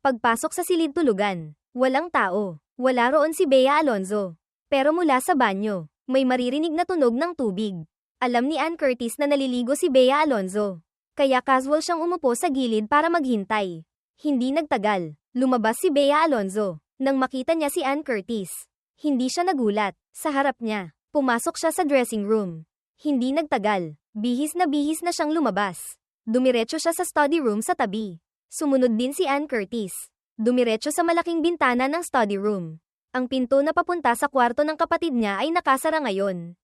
Pagpasok sa silid tulugan, walang tao. Wala roon si Bea Alonzo. Pero mula sa banyo, may maririnig na tunog ng tubig. Alam ni Ann Curtis na naliligo si Bea Alonzo. Kaya casual siyang umupo sa gilid para maghintay. Hindi nagtagal, lumabas si Bea Alonzo. Nang makita niya si Ann Curtis, hindi siya nagulat. Sa harap niya, pumasok siya sa dressing room. Hindi nagtagal, bihis na siyang lumabas. Dumiretso siya sa study room sa tabi. Sumunod din si Ann Curtis. Dumiretso sa malaking bintana ng study room. Ang pinto na papunta sa kwarto ng kapatid niya ay nakasara ngayon.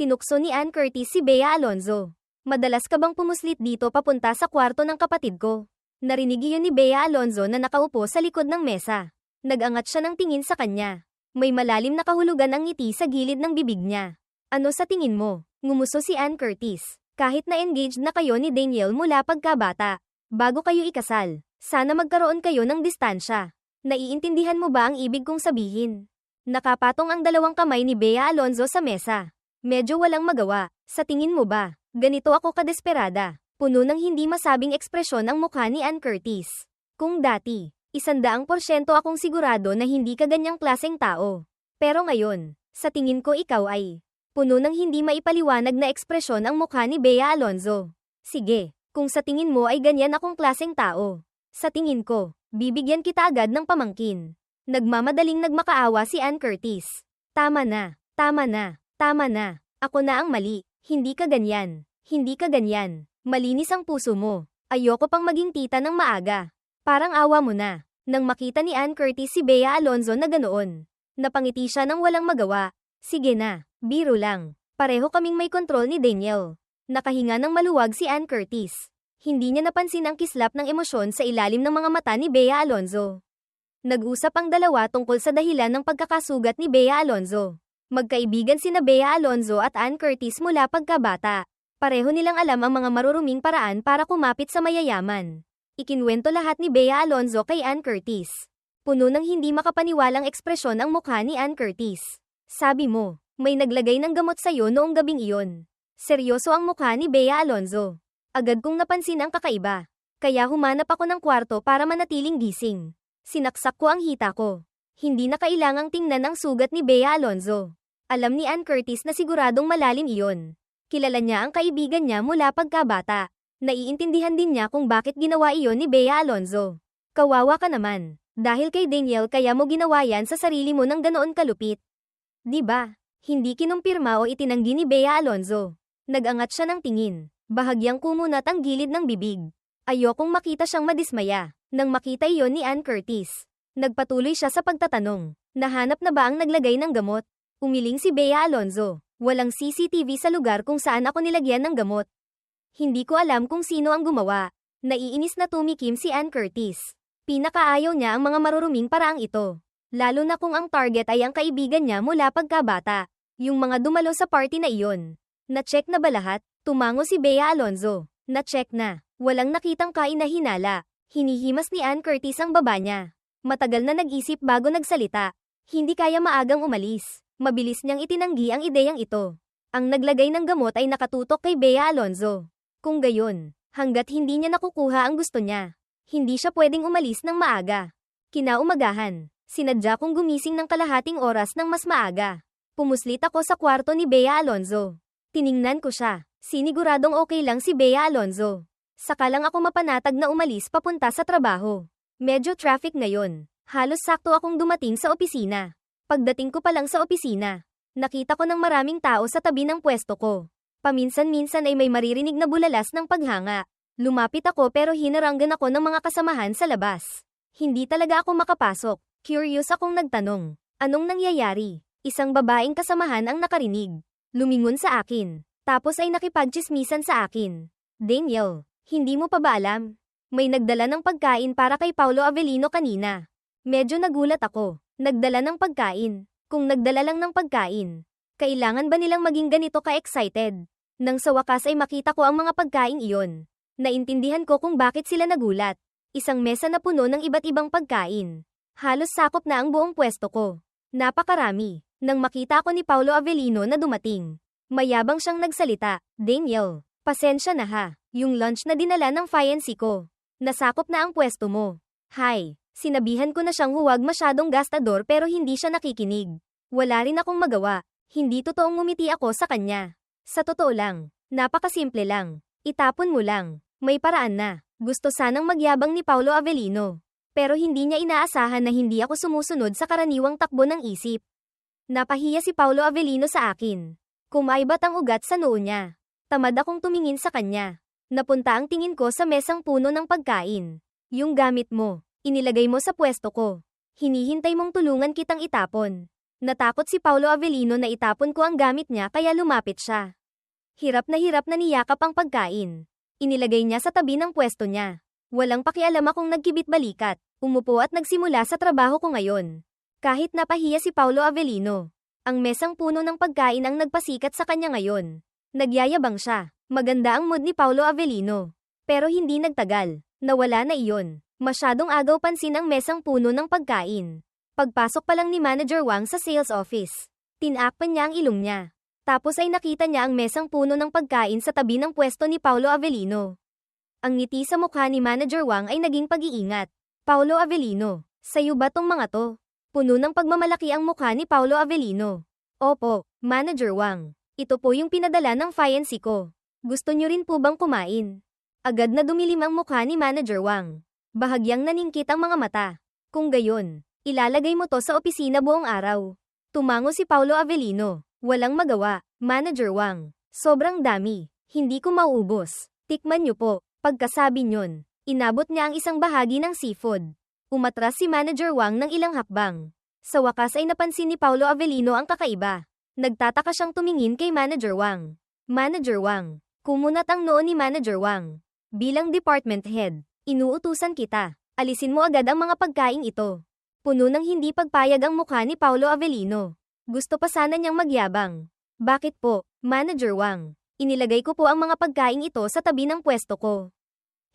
Tinukso ni Ann Curtis si Bea Alonzo. Madalas ka bang pumuslit dito papunta sa kwarto ng kapatid ko? Narinig iyon ni Bea Alonzo na nakaupo sa likod ng mesa. Nag-angat siya ng tingin sa kanya. May malalim na kahulugan ang ngiti sa gilid ng bibig niya. Ano sa tingin mo? Ngumuso si Ann Curtis. Kahit na engaged na kayo ni Daniel mula pagkabata. Bago kayo ikasal, sana magkaroon kayo ng distansya. Naiintindihan mo ba ang ibig kong sabihin? Nakapatong ang dalawang kamay ni Bea Alonzo sa mesa. Medyo walang magawa. Sa tingin mo ba, ganito ako kadesperada? Puno ng hindi masabing ekspresyon ang mukha ni Ann Curtis. Kung dati, 100% akong sigurado na hindi ka ganyang klaseng tao. Pero ngayon, sa tingin ko ikaw ay puno ng hindi maipaliwanag na ekspresyon ang mukha ni Bea Alonzo. Sige. Kung sa tingin mo ay ganyan akong klaseng tao, sa tingin ko, bibigyan kita agad ng pamangkin. Nagmamadaling nagmakaawa si Ann Curtis. Tama na, tama na, tama na. Ako na ang mali. Hindi ka ganyan. Hindi ka ganyan. Malinis ang puso mo. Ayoko pang maging tita ng maaga. Parang awa mo na. Nang makita ni Ann Curtis si Bea Alonzo na ganoon, napangiti siya nang walang magawa. Sige na, biro lang. Pareho kaming may kontrol ni Daniel. Nakahinga ng maluwag si Ann Curtis. Hindi niya napansin ang kislap ng emosyon sa ilalim ng mga mata ni Bea Alonzo. Nag-usap ang dalawa tungkol sa dahilan ng pagkakasugat ni Bea Alonzo. Magkaibigan sina Bea Alonzo at Ann Curtis mula pagkabata. Pareho nilang alam ang mga maruruming paraan para kumapit sa mayayaman. Ikinwento lahat ni Bea Alonzo kay Ann Curtis. Puno ng hindi makapaniwalang ekspresyon ang mukha ni Ann Curtis. Sabi mo, may naglagay ng gamot sa'yo noong gabing iyon. Seryoso ang mukha ni Bea Alonzo. Agad kong napansin ang kakaiba. Kaya humanap ako ng kwarto para manatiling gising. Sinaksak ko ang hita ko. Hindi na kailangang tingnan ang sugat ni Bea Alonzo. Alam ni Ann Curtis na siguradong malalim iyon. Kilala niya ang kaibigan niya mula pagkabata. Naiintindihan din niya kung bakit ginawa iyon ni Bea Alonzo. Kawawa ka naman. Dahil kay Daniel kaya mo ginawa yan sa sarili mo ng ganoon kalupit. Di ba? Hindi kinumpirma o itinanggi ni Bea Alonzo. Nag-angat siya ng tingin. Bahagyang kumunat ang gilid ng bibig. Ayokong makita siyang madismaya. Nang makita iyon ni Ann Curtis, nagpatuloy siya sa pagtatanong. Nahanap na ba ang naglagay ng gamot? Umiling si Bea Alonzo. Walang CCTV sa lugar kung saan ako nilagyan ng gamot. Hindi ko alam kung sino ang gumawa. Naiinis na tumikim si Ann Curtis. Pinakaayaw niya ang mga maruruming paraang ito. Lalo na kung ang target ay ang kaibigan niya mula pagkabata. Yung mga dumalo sa party na iyon. Na-check na ba lahat? Tumango si Bea Alonzo. Na-check na. Walang nakitang kainahinala. Hinihimas ni Ann Curtis ang baba niya. Matagal na nag-isip bago nagsalita. Hindi kaya maagang umalis. Mabilis niyang itinanggi ang ideyang ito. Ang naglagay ng gamot ay nakatutok kay Bea Alonzo. Kung gayon, hanggat hindi niya nakukuha ang gusto niya, hindi siya pwedeng umalis ng maaga. Kinaumagahan, sinadya kong gumising ng kalahating oras ng mas maaga. Pumuslit ako sa kwarto ni Bea Alonzo. Tiningnan ko siya. Siniguradong okay lang si Bea Alonzo. Saka lang ako mapanatag na umalis papunta sa trabaho. Medyo traffic ngayon. Halos sakto akong dumating sa opisina. Pagdating ko pa lang sa opisina, nakita ko ng maraming tao sa tabi ng pwesto ko. Paminsan-minsan ay may maririnig na bulalas ng paghanga. Lumapit ako pero hinaranggan ako ng mga kasamahan sa labas. Hindi talaga ako makapasok. Curious akong nagtanong. Anong nangyayari? Isang babaeng kasamahan ang nakarinig. Lumingon sa akin. Tapos ay nakipagtsismisan sa akin. Daniel, hindi mo pa ba alam? May nagdala ng pagkain para kay Paulo Avellino kanina. Medyo nagulat ako. Nagdala ng pagkain. Kung nagdala lang ng pagkain, kailangan ba nilang maging ganito ka-excited? Nang sa wakas ay makita ko ang mga pagkain iyon. Naintindihan ko kung bakit sila nagulat. Isang mesa na puno ng iba't ibang pagkain. Halos sakop na ang buong pwesto ko. Napakarami. Nang makita ko ni Paulo Avellino na dumating, mayabang siyang nagsalita. Daniel, pasensya na ha. Yung lunch na dinala ng fiancé ko. Nasakop na ang pwesto mo. Hi, Sinabihan ko na siyang huwag masyadong gastador pero hindi siya nakikinig. Wala rin akong magawa. Hindi totoong ngumiti ako sa kanya. Sa totoo lang, napakasimple lang. Itapon mo lang. May paraan na. Gusto sanang magyabang ni Paulo Avellino. Pero hindi niya inaasahan na hindi ako sumusunod sa karaniwang takbo ng isip. Napahiya si Paulo Avellino sa akin. Kumaibat ang ugat sa noo niya. Tamad akong tumingin sa kanya. Napunta ang tingin ko sa mesang puno ng pagkain. Yung gamit mo, inilagay mo sa pwesto ko. Hinihintay mong tulungan kitang itapon. Natakot si Paulo Avellino na itapon ko ang gamit niya kaya lumapit siya. Hirap na niyakap ang pagkain. Inilagay niya sa tabi ng pwesto niya. Walang pakialam akong nagkibit-balikat. Umupo at nagsimula sa trabaho ko ngayon. Kahit napahiya si Paulo Avellino. Ang mesang puno ng pagkain ang nagpasikat sa kanya ngayon. Nagyayabang siya. Maganda ang mood ni Paulo Avellino. Pero hindi nagtagal. Nawala na iyon. Masyadong agaw pansin ang mesang puno ng pagkain. Pagpasok pa lang ni Manager Wang sa sales office, tinakpan niya ang ilong niya. Tapos ay nakita niya ang mesang puno ng pagkain sa tabi ng pwesto ni Paulo Avellino. Ang ngiti sa mukha ni Manager Wang ay naging pag-iingat. Paulo Avellino, sayo ba tong mga to? Puno ng pagmamalaki ang mukha ni Paulo Avellino. Opo, Manager Wang. Ito po yung pinadala ng fiancé ko. Gusto niyo rin po bang kumain? Agad na dumilim ang mukha ni Manager Wang. Bahagyang naningkit ang mga mata. Kung gayon, ilalagay mo to sa opisina buong araw. Tumango si Paulo Avellino. Walang magawa, Manager Wang. Sobrang dami. Hindi ko mauubos. Tikman niyo po. Pagkasabi niyon, inabot niya ang isang bahagi ng seafood. Umatras si Manager Wang ng ilang hakbang. Sa wakas ay napansin ni Paulo Avellino ang kakaiba. Nagtataka siyang tumingin kay Manager Wang. Manager Wang. Kumunat ang noo ni Manager Wang. Bilang department head, inuutusan kita. Alisin mo agad ang mga pagkaing ito. Puno ng hindi pagpayag ang mukha ni Paulo Avellino. Gusto pa sana niyang magyabang. Bakit po, Manager Wang? Inilagay ko po ang mga pagkaing ito sa tabi ng pwesto ko.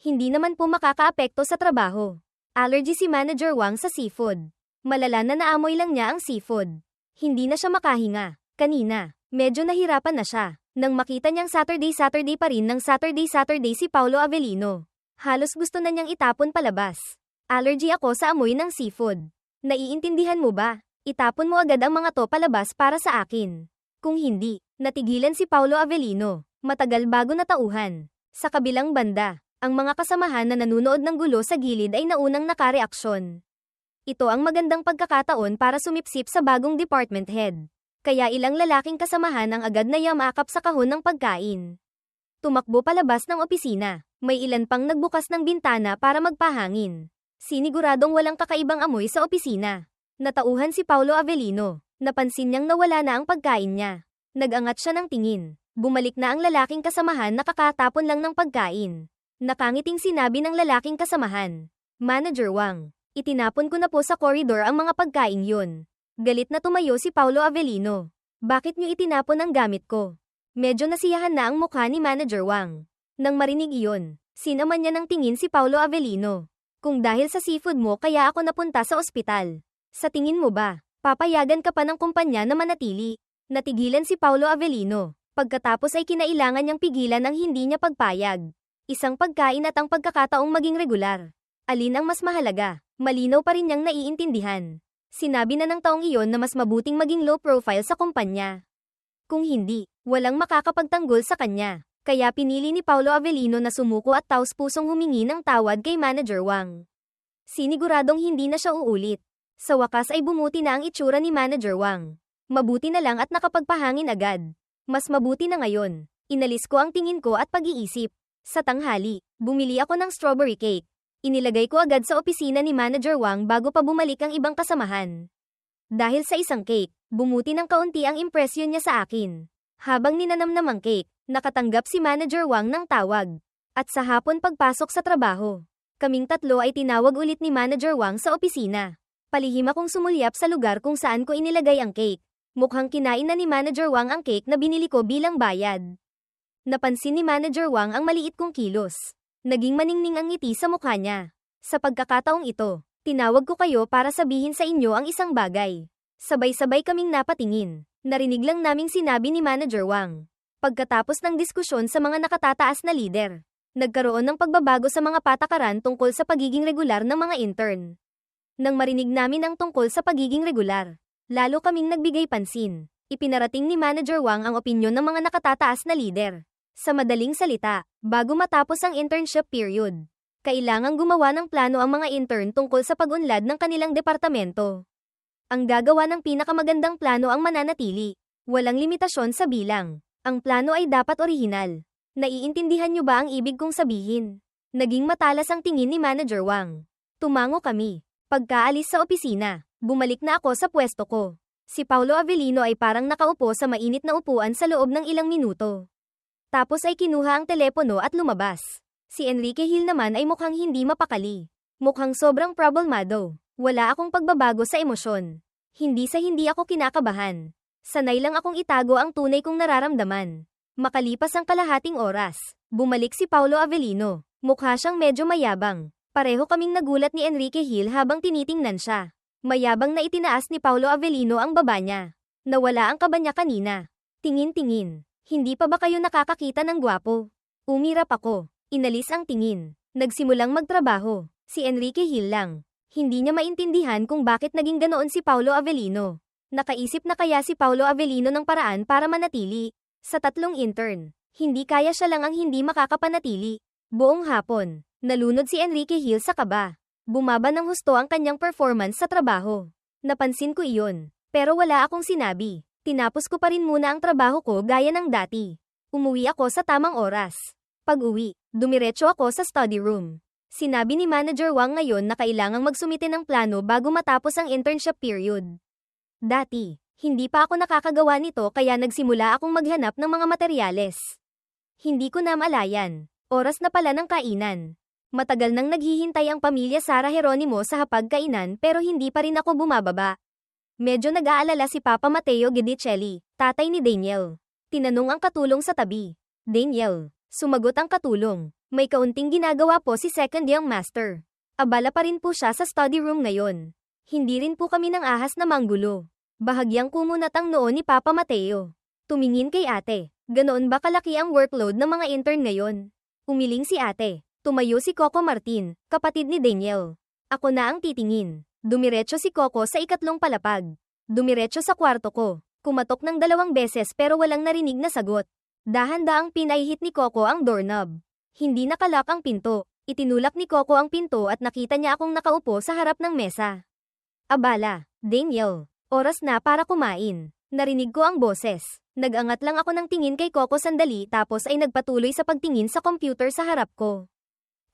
Hindi naman po makakaapekto sa trabaho. Allergy si Manager Wang sa seafood. Malala na naamoy lang niya ang seafood. Hindi na siya makahinga. Kanina, medyo nahirapan na siya. Nang makita niyang Saturday pa rin ng Saturday si Paulo Avellino. Halos gusto na niyang itapon palabas. Allergy ako sa amoy ng seafood. Naiintindihan mo ba? Itapon mo agad ang mga to palabas para sa akin. Kung hindi, natigilan si Paulo Avellino. Matagal bago natauhan. Sa kabilang banda, ang mga kasamahan na nanunood ng gulo sa gilid ay naunang nakareaksyon. Ito ang magandang pagkakataon para sumipsip sa bagong department head. Kaya ilang lalaking kasamahan ang agad na yamakap sa kahon ng pagkain. Tumakbo palabas ng opisina. May ilan pang nagbukas ng bintana para magpahangin. Siniguradong walang kakaibang amoy sa opisina. Natauhan si Paulo Avellino. Napansin niyang nawala na ang pagkain niya. Nagangat siya ng tingin. Bumalik na ang lalaking kasamahan na kakatapon lang ng pagkain. Nakangiting sinabi ng lalaking kasamahan. Manager Wang, itinapon ko na po sa koridor ang mga pagkain yun. Galit na tumayo si Paulo Avellino. Bakit niyo itinapon ang gamit ko? Medyo nasiyahan na ang mukha ni Manager Wang. Nang marinig iyon, sinaman niya ng tingin si Paulo Avellino. Kung dahil sa seafood mo kaya ako napunta sa ospital. Sa tingin mo ba, papayagan ka pa ng kumpanya na manatili? Natigilan si Paulo Avellino. Pagkatapos ay kinailangan niyang pigilan ang hindi niya pagpayag. Isang pagkain at ang pagkakataong maging regular. Alin ang mas mahalaga? Malinaw pa rin niyang naiintindihan. Sinabi na ng taong iyon na mas mabuting maging low profile sa kumpanya. Kung hindi, walang makakapagtanggol sa kanya. Kaya pinili ni Paulo Avellino na sumuko at taos-pusong humingi ng tawad kay Manager Wang. Siniguradong hindi na siya uulit. Sa wakas ay bumuti na ang itsura ni Manager Wang. Mabuti na lang at nakapagpahangin agad. Mas mabuti na ngayon. Inalis ko ang tingin ko at pag-iisip. Sa tanghali, bumili ako ng strawberry cake. Inilagay ko agad sa opisina ni Manager Wang bago pa bumalik ang ibang kasamahan. Dahil sa isang cake, bumuti ng kaunti ang impresyon niya sa akin. Habang ninanamnam ang cake, nakatanggap si Manager Wang ng tawag. At sa hapon pagpasok sa trabaho, kaming tatlo ay tinawag ulit ni Manager Wang sa opisina. Palihim akong sumulyap sa lugar kung saan ko inilagay ang cake. Mukhang kinain na ni Manager Wang ang cake na binili ko bilang bayad. Napansin ni Manager Wang ang maliit kong kilos. Naging maningning ang ngiti sa mukha niya. Sa pagkakataong ito, tinawag ko kayo para sabihin sa inyo ang isang bagay. Sabay-sabay kaming napatingin. Narinig lang naming sinabi ni Manager Wang. Pagkatapos ng diskusyon sa mga nakatataas na lider, nagkaroon ng pagbabago sa mga patakaran tungkol sa pagiging regular ng mga intern. Nang marinig namin ang tungkol sa pagiging regular, lalo kaming nagbigay pansin. Ipinarating ni Manager Wang ang opinyon ng mga nakatataas na lider. Sa madaling salita, bago matapos ang internship period, kailangang gumawa ng plano ang mga intern tungkol sa pag-unlad ng kanilang departamento. Ang gagawa ng pinakamagandang plano ang mananatili. Walang limitasyon sa bilang. Ang plano ay dapat orihinal. Naiintindihan niyo ba ang ibig kong sabihin? Naging matalas ang tingin ni Manager Wang. Tumango kami. Pagkaalis sa opisina, bumalik na ako sa pwesto ko. Si Paulo Avellino ay parang nakaupo sa mainit na upuan sa loob ng ilang minuto. Tapos ay kinuha ang telepono at lumabas. Si Enrique Hill naman ay mukhang hindi mapakali. Mukhang sobrang problemado. Wala akong pagbabago sa emosyon. Hindi sa hindi ako kinakabahan. Sanay lang akong itago ang tunay kong nararamdaman. Makalipas ang kalahating oras, bumalik si Paulo Avellino. Mukha siyang medyo mayabang. Pareho kaming nagulat ni Enrique Hill habang tinitingnan siya. Mayabang na itinaas ni Paulo Avellino ang baba niya. Nawala ang kaba niya kanina. Tingin-tingin. Hindi pa ba kayo nakakakita ng gwapo? Umirap ako. Inalis ang tingin. Nagsimulang magtrabaho. Si Enrique Hill lang. Hindi niya maintindihan kung bakit naging ganoon si Paulo Avellino. Nakaisip na kaya si Paulo Avellino ng paraan para manatili. Sa 3 intern, hindi kaya siya lang ang hindi makakapanatili. Buong hapon, nalunod si Enrique Hill sa kaba. Bumaba ng husto ang kanyang performance sa trabaho. Napansin ko iyon, pero wala akong sinabi. Tinapos ko pa rin muna ang trabaho ko gaya ng dati. Umuwi ako sa tamang oras. Pag-uwi, dumiretso ako sa study room. Sinabi ni Manager Wang ngayon na kailangang magsumite ng plano bago matapos ang internship period. Dati, hindi pa ako nakakagawa nito kaya nagsimula akong maghanap ng mga materyales. Hindi ko na malayan. Oras na pala ng kainan. Matagal nang naghihintay ang pamilya Sara Geronimo sa hapag-kainan pero hindi pa rin ako bumababa. Medyo nag-aalala si Papa Mateo Guidicelli, tatay ni Daniel. Tinanong ang katulong sa tabi. Daniel, sumagot ang katulong. May kaunting ginagawa po si second young master. Abala pa rin po siya sa study room ngayon. Hindi rin po kami ng ahas na manggulo. Bahagyang kumunat ang noo ni Papa Mateo. Tumingin kay ate. Ganoon ba kalaki ang workload ng mga intern ngayon? Umiling si ate. Tumayo si Coco Martin, kapatid ni Daniel. Ako na ang titingin. Dumiretso si Coco sa ikatlong palapag. Dumiretso sa kwarto ko. Kumatok ng 2 beses pero walang narinig na sagot. Dahan-daang pinahihit ni Coco ang doorknob. Hindi nakalock ang pinto. Itinulak ni Coco ang pinto at nakita niya akong nakaupo sa harap ng mesa. Abala, Daniel, oras na para kumain. Narinig ko ang boses. Nag-angat lang ako ng tingin kay Coco sandali tapos ay nagpatuloy sa pagtingin sa computer sa harap ko.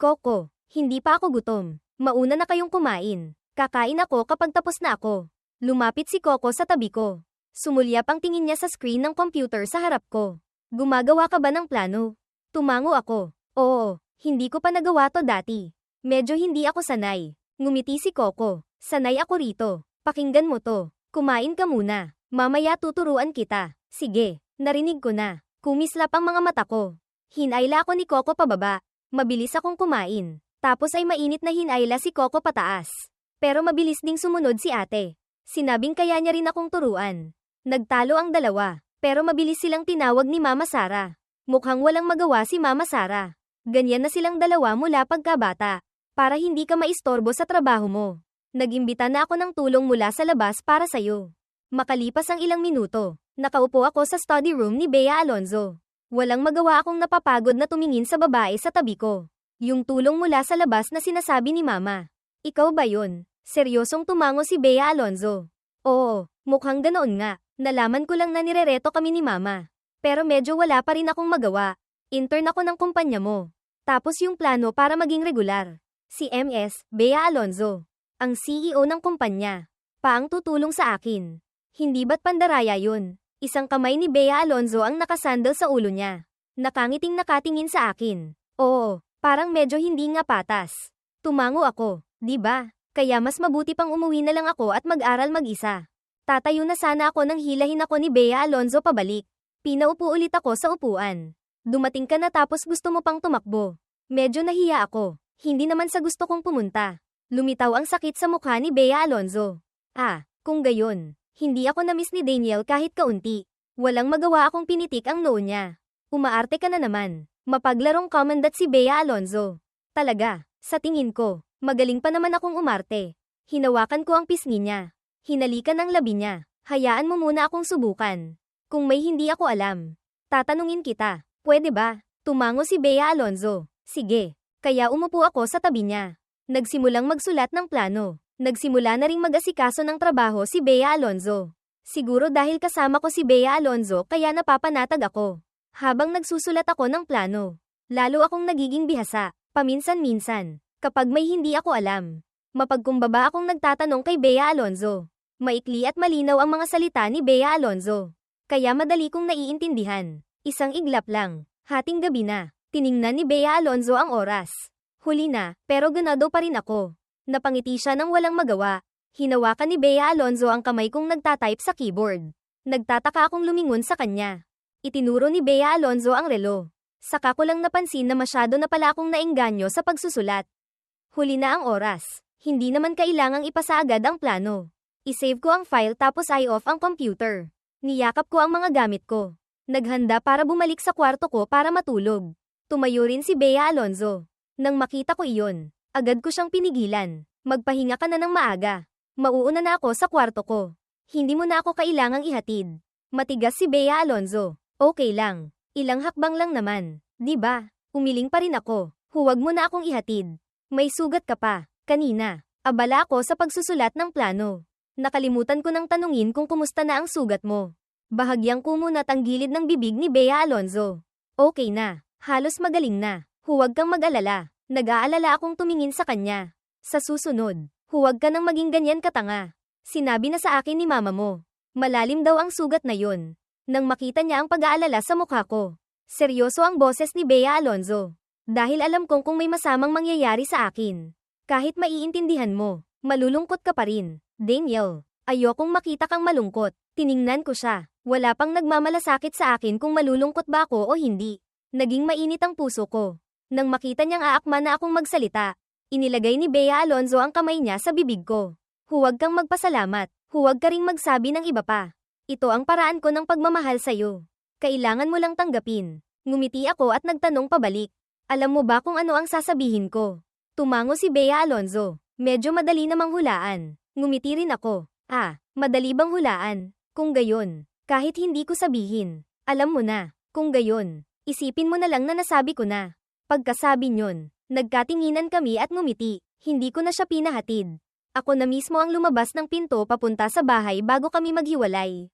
Coco, hindi pa ako gutom. Mauna na kayong kumain. Kakain ako kapag tapos na ako. Lumapit si Coco sa tabi ko. Sumulyap ang tingin niya sa screen ng computer sa harap ko. Gumagawa ka ba ng plano? Tumango ako. Oo, hindi ko pa nagawa to dati. Medyo hindi ako sanay. Ngumiti si Coco. Sanay ako rito. Pakinggan mo to. Kumain ka muna. Mamaya tuturuan kita. Sige, narinig ko na. Kumislap ang mga mata ko. Hinayla ako ni Coco pababa. Mabilis akong kumain. Tapos ay mainit na hinayla si Coco pataas. Pero mabilis ding sumunod si ate. Sinabing kaya niya rin akong turuan. Nagtalo ang dalawa. Pero mabilis silang tinawag ni Mama Sara. Mukhang walang magawa si Mama Sara. Ganyan na silang dalawa mula pagkabata. Para hindi ka maistorbo sa trabaho mo. Nag-imbita na ako ng tulong mula sa labas para sa'yo. Makalipas ang ilang minuto, nakaupo ako sa study room ni Bea Alonzo. Walang magawa akong napapagod na tumingin sa babae sa tabi ko. Yung tulong mula sa labas na sinasabi ni Mama. Ikaw ba yun? Seryosong tumango si Bea Alonzo. Oo, mukhang ganoon nga. Nalaman ko lang na nirereto kami ni Mama. Pero medyo wala pa rin akong magawa. Intern ako ng kumpanya mo. Tapos yung plano para maging regular. Si MS, Bea Alonzo. Ang CEO ng kumpanya. Paang tutulong sa akin. Hindi ba't pandaraya yun? Isang kamay ni Bea Alonzo ang nakasandal sa ulo niya. Nakangiting nakatingin sa akin. Oo, parang medyo hindi nga patas. Tumango ako, di ba? Kaya mas mabuti pang umuwi na lang ako at mag-aral mag-isa. Tatayo na sana ako nang hilahin ako ni Bea Alonzo pabalik. Pinaupo ulit ako sa upuan. Dumating ka na tapos gusto mo pang tumakbo. Medyo nahiya ako. Hindi naman sa gusto kong pumunta. Lumitaw ang sakit sa mukha ni Bea Alonzo. Kung gayon, hindi ako na-miss ni Daniel kahit kaunti. Walang magawa akong pinitik ang noo niya. Umaarte ka na naman. Mapaglarong komandat si Bea Alonzo. Talaga, sa tingin ko, magaling pa naman akong umarte. Hinawakan ko ang pisngi niya. Hinalikan ang labi niya. Hayaan mo muna akong subukan. Kung may hindi ako alam, tatanungin kita. Pwede ba? Tumango si Bea Alonzo. Sige. Kaya umupo ako sa tabi niya. Nagsimulang magsulat ng plano. Nagsimula na ring mag-asikaso ng trabaho si Bea Alonzo. Siguro dahil kasama ko si Bea Alonzo kaya napapanatag ako. Habang nagsusulat ako ng plano, lalo akong nagiging bihasa, paminsan-minsan, kapag may hindi ako alam. Mapagkumbaba akong nagtatanong kay Bea Alonzo. Maikli at malinaw ang mga salita ni Bea Alonzo. Kaya madali kong naiintindihan. Isang iglap lang. Hating gabi na. Tiningnan ni Bea Alonzo ang oras. Huli na, pero ganado pa rin ako. Napangiti siya nang walang magawa. Hinawakan ni Bea Alonzo ang kamay kong nagtatype sa keyboard. Nagtataka akong lumingon sa kanya. Itinuro ni Bea Alonzo ang relo. Saka ko lang napansin na masyado na pala akong naengganyo sa pagsusulat. Huli na ang oras. Hindi naman kailangang ipasa agad ang plano. I-save ko ang file tapos i-off ang computer. Niyakap ko ang mga gamit ko. Naghanda para bumalik sa kwarto ko para matulog. Tumayo rin si Bea Alonzo. Nang makita ko iyon, agad ko siyang pinigilan. Magpahinga ka na ng maaga. Mauuna na ako sa kwarto ko. Hindi mo na ako kailangang ihatid. Matigas si Bea Alonzo. Okay lang. Ilang hakbang lang naman. Di ba? Umiling pa rin ako. Huwag mo na akong ihatid. May sugat ka pa. Kanina, abala ako sa pagsusulat ng plano. Nakalimutan ko nang tanungin kung kumusta na ang sugat mo. Bahagyang kumunat ang gilid ng bibig ni Bea Alonzo. Okay na. Halos magaling na. Huwag kang mag-alala. Nag-aalala akong tumingin sa kanya. Sa susunod, huwag ka nang maging ganyan katanga. Sinabi na sa akin ni mama mo. Malalim daw ang sugat na yun. Nang makita niya ang pag-aalala sa mukha ko. Seryoso ang boses ni Bea Alonzo. Dahil alam kong kung may masamang mangyayari sa akin. Kahit maiintindihan mo, malulungkot ka pa rin. Daniel, ayokong makita kang malungkot. Tiningnan ko siya. Wala pang nagmamalasakit sa akin kung malulungkot ba ako o hindi. Naging mainit ang puso ko. Nang makita niyang aakma na akong magsalita, inilagay ni Bea Alonzo ang kamay niya sa bibig ko. Huwag kang magpasalamat. Huwag ka ring magsabi ng iba pa. Ito ang paraan ko ng pagmamahal sa'yo. Kailangan mo lang tanggapin. Ngumiti ako at nagtanong pabalik. Alam mo ba kung ano ang sasabihin ko? Tumango si Bea Alonzo. Medyo madali namang hulaan. Ngumiti rin ako. Madali bang hulaan? Kung gayon, kahit hindi ko sabihin, alam mo na. Kung gayon, isipin mo na lang na nasabi ko na. Pagkasabi nyon, nagkatinginan kami at ngumiti. Hindi ko na siya pinahatid. Ako na mismo ang lumabas ng pinto papunta sa bahay bago kami maghiwalay.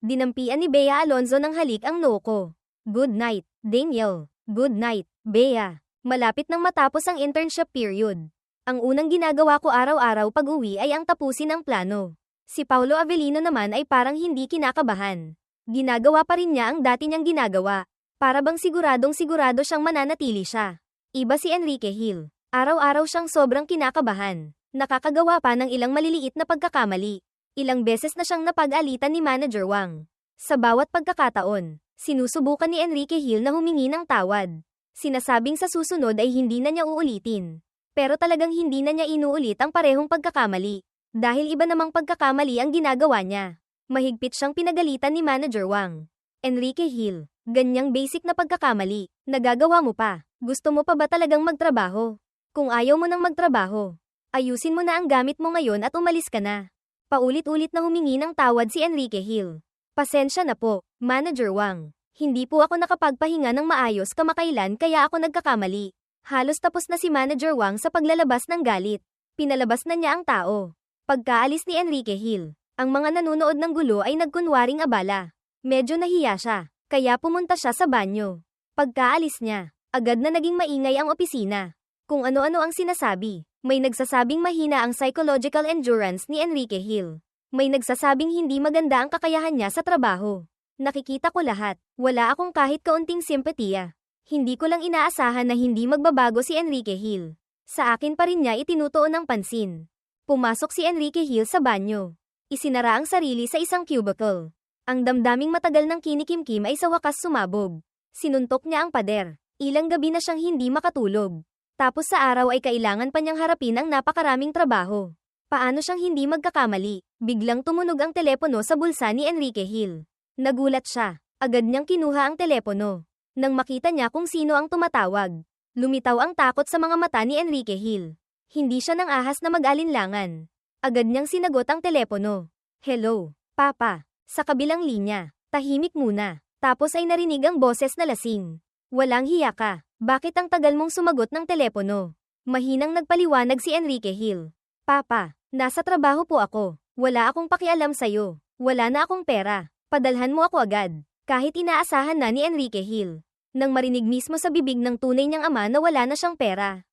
Dinampian ni Bea Alonzo ng halik ang noo ko. Good night, Daniel. Good night, Bea. Malapit nang matapos ang internship period. Ang unang ginagawa ko araw-araw pag-uwi ay ang tapusin ang plano. Si Paulo Avellino naman ay parang hindi kinakabahan. Ginagawa pa rin niya ang dati niyang ginagawa. Para bang siguradong sigurado siyang mananatili siya. Iba si Enrique Hill. Araw-araw siyang sobrang kinakabahan. Nakakagawa pa ng ilang maliliit na pagkakamali. Ilang beses na siyang napag-alitan ni Manager Wang. Sa bawat pagkakataon, sinusubukan ni Enrique Hill na humingi ng tawad. Sinasabing sa susunod ay hindi na niya uulitin. Pero talagang hindi na niya inuulit ang parehong pagkakamali. Dahil iba namang pagkakamali ang ginagawa niya. Mahigpit siyang pinagalitan ni Manager Wang. Enrique Hill, ganyang basic na pagkakamali, nagagawa mo pa. Gusto mo pa ba talagang magtrabaho? Kung ayaw mo nang magtrabaho, ayusin mo na ang gamit mo ngayon at umalis ka na. Paulit-ulit na humingi ng tawad si Enrique Hill. Pasensya na po, Manager Wang. Hindi po ako nakapagpahinga ng maayos kamakailan kaya ako nagkakamali. Halos tapos na si Manager Wang sa paglalabas ng galit. Pinalabas na niya ang tao. Pagkaalis ni Enrique Hill, ang mga nanonood ng gulo ay nagkunwaring abala. Medyo nahiya siya, kaya pumunta siya sa banyo. Pagkaalis niya, agad na naging maingay ang opisina. Kung ano-ano ang sinasabi, may nagsasabing mahina ang psychological endurance ni Enrique Hill. May nagsasabing hindi maganda ang kakayahan niya sa trabaho. Nakikita ko lahat, wala akong kahit kaunting simpatiya. Hindi ko lang inaasahan na hindi magbabago si Enrique Hill. Sa akin pa rin niya itinutuon ng pansin. Pumasok si Enrique Hill sa banyo. Isinara ang sarili sa isang cubicle. Ang damdaming matagal ng kinikimkim ay sa wakas sumabog. Sinuntok niya ang pader. Ilang gabi na siyang hindi makatulog. Tapos sa araw ay kailangan pa niyang harapin ang napakaraming trabaho. Paano siyang hindi magkakamali? Biglang tumunog ang telepono sa bulsa ni Enrique Hill. Nagulat siya. Agad niyang kinuha ang telepono. Nang makita niya kung sino ang tumatawag, lumitaw ang takot sa mga mata ni Enrique Hill. Hindi siya nang ahas na mag-alinlangan. Agad niyang sinagot ang telepono. Hello, Papa. Sa kabilang linya, tahimik muna. Tapos ay narinig ang boses na lasing. Walang hiya ka. Bakit ang tagal mong sumagot ng telepono? Mahinang nagpaliwanag si Enrique Hill. Papa, nasa trabaho po ako. Wala akong pakialam sa'yo. Wala na akong pera. Padalhan mo ako agad. Kahit inaasahan na ni Enrique Hill. Nang marinig mismo sa bibig ng tunay niyang ama na wala na siyang pera.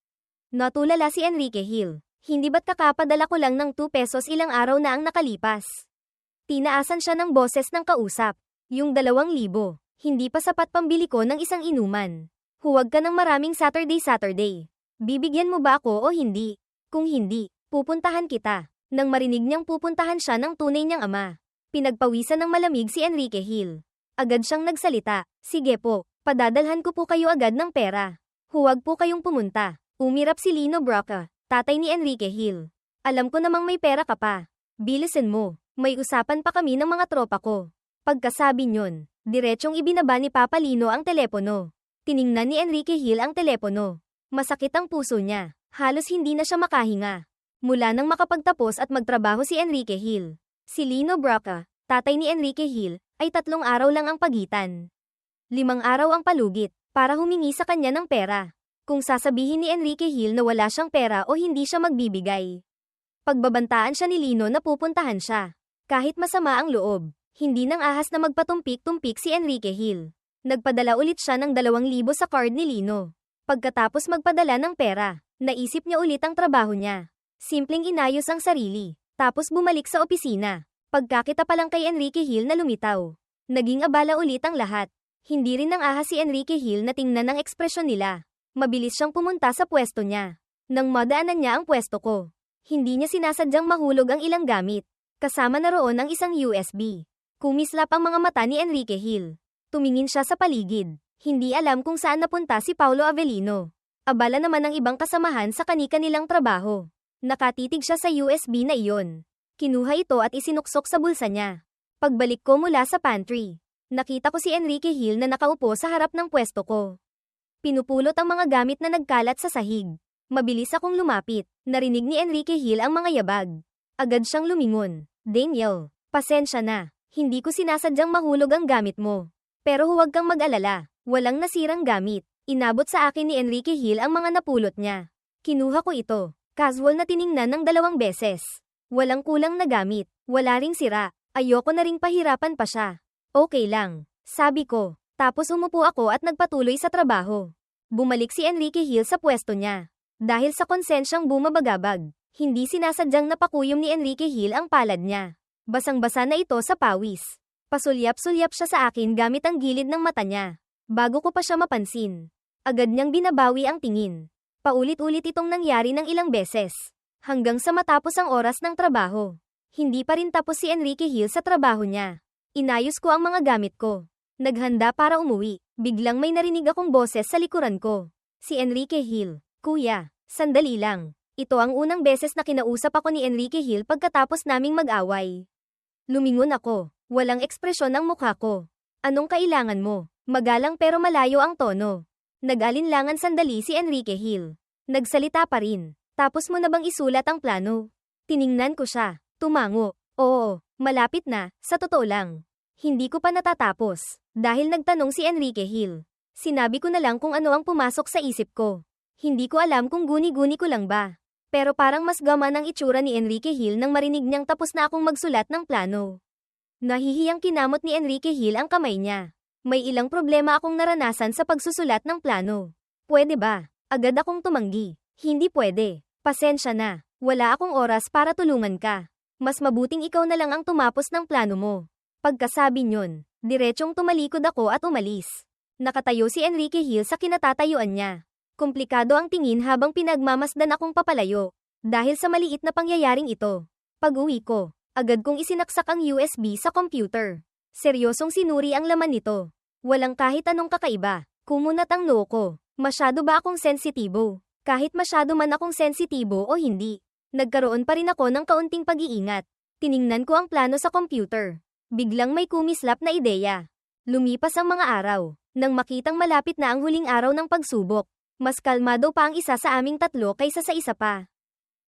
Natulala si Enrique Hill. Hindi ba't kakapadala ko lang ng 2 pesos ilang araw na ang nakalipas? Tinaasan siya ng boses ng kausap. Yung 2,000, hindi pa sapat pambili ko ng isang inuman. Huwag ka ng maraming Saturday. Bibigyan mo ba ako o hindi? Kung hindi, pupuntahan kita. Nang marinig niyang pupuntahan siya ng tunay niyang ama, pinagpawisan ng malamig si Enrique Hill. Agad siyang nagsalita, sige po, padadalhan ko po kayo agad ng pera. Huwag po kayong pumunta. Umirap si Lino Broca, tatay ni Enrique Hill. Alam ko namang may pera ka pa. Bilisan mo, may usapan pa kami ng mga tropa ko. Pagkasabi niyon, diretsyong ibinaba ni Papa Lino ang telepono. Tiningnan ni Enrique Hill ang telepono. Masakit ang puso niya. Halos hindi na siya makahinga. Mula nang makapagtapos at magtrabaho si Enrique Hill, si Lino Broca, tatay ni Enrique Hill, ay 3 araw lang ang pagitan. 5 araw ang palugit, para humingi sa kanya ng pera. Kung sasabihin ni Enrique Hill na wala siyang pera o hindi siya magbibigay. Pagbabantaan siya ni Lino na pupuntahan siya. Kahit masama ang loob. Hindi nang ahas na magpatumpik-tumpik si Enrique Hill. Nagpadala ulit siya ng 2,000 sa card ni Lino. Pagkatapos magpadala ng pera, naisip niya ulit ang trabaho niya. Simpleng inayos ang sarili, tapos bumalik sa opisina. Pagkakita pa lang kay Enrique Hill na lumitaw. Naging abala ulit ang lahat. Hindi rin nang ahas si Enrique Hill na tingnan ang ekspresyon nila. Mabilis siyang pumunta sa pwesto niya. Nang madaanan niya ang pwesto ko, hindi niya sinasadyang mahulog ang ilang gamit. Kasama na roon ang isang USB. Kumislap ang mga mata ni Enrique Hill. Tumingin siya sa paligid. Hindi alam kung saan napunta si Paulo Avellino. Abala naman ang ibang kasamahan sa kani-kanilang trabaho. Nakatitig siya sa USB na iyon. Kinuha ito at isinuksok sa bulsa niya. Pagbalik ko mula sa pantry, nakita ko si Enrique Hill na nakaupo sa harap ng pwesto ko. Pinupulot ang mga gamit na nagkalat sa sahig. Mabilis akong lumapit. Narinig ni Enrique Hill ang mga yabag. Agad siyang lumingon. Daniel, pasensya na. Hindi ko sinasadyang mahulog ang gamit mo. Pero huwag kang mag-alala. Walang nasirang gamit. Inabot sa akin ni Enrique Hill ang mga napulot niya. Kinuha ko ito. Casual na tiningnan ng 2 beses. Walang kulang na gamit. Wala ring sira. Ayoko na ring pahirapan pa siya. Okay lang. Sabi ko. Tapos umupo ako at nagpatuloy sa trabaho. Bumalik si Enrique Hill sa pwesto niya. Dahil sa konsensyang bumabagabag, hindi sinasadyang napakuyom ni Enrique Hill ang palad niya. Basang-basa na ito sa pawis. Pasulyap-sulyap siya sa akin gamit ang gilid ng mata niya. Bago ko pa siya mapansin, agad niyang binabawi ang tingin. Paulit-ulit itong nangyari ng ilang beses. Hanggang sa matapos ang oras ng trabaho. Hindi pa rin tapos si Enrique Hill sa trabaho niya. Inayos ko ang mga gamit ko. Naghanda para umuwi. Biglang may narinig akong boses sa likuran ko. Si Enrique Hill. Kuya, sandali lang. Ito ang unang beses na kinausap ako ni Enrique Hill pagkatapos naming mag-away. Lumingon ako. Walang ekspresyon ang mukha ko. Anong kailangan mo? Magalang pero malayo ang tono. Nag-alinlangan sandali si Enrique Hill. Nagsalita pa rin. Tapos mo na bang isulat ang plano? Tiningnan ko siya. Tumango. Oo, malapit na, sa totoo lang. Hindi ko pa natatapos. Dahil nagtanong si Enrique Hill. Sinabi ko na lang kung ano ang pumasok sa isip ko. Hindi ko alam kung guni-guni ko lang ba. Pero parang mas gaman ang itsura ni Enrique Hill nang marinig niyang tapos na akong magsulat ng plano. Nahihiyang kinamot ni Enrique Hill ang kamay niya. May ilang problema akong naranasan sa pagsusulat ng plano. Pwede ba? Agad akong tumanggi. Hindi pwede. Pasensya na. Wala akong oras para tulungan ka. Mas mabuting ikaw na lang ang tumapos ng plano mo. Pagkasabi niyon, diretsyong tumalikod ako at umalis. Nakatayo si Enrique Hill sa kinatatayuan niya. Komplikado ang tingin habang pinagmamasdan akong papalayo. Dahil sa maliit na pangyayaring ito. Pag-uwi ko, agad kong isinaksak ang USB sa computer. Seryosong sinuri ang laman nito. Walang kahit anong kakaiba. Kumunat ang noo ko. Masyado ba akong sensitibo? Kahit masyado man akong sensitibo o hindi. Nagkaroon pa rin ako ng kaunting pag-iingat. Tiningnan ko ang plano sa computer. Biglang may kumislap na ideya. Lumipas ang mga araw. Nang makitang malapit na ang huling araw ng pagsubok. Mas kalmado pa ang isa sa aming tatlo kaysa sa isa pa.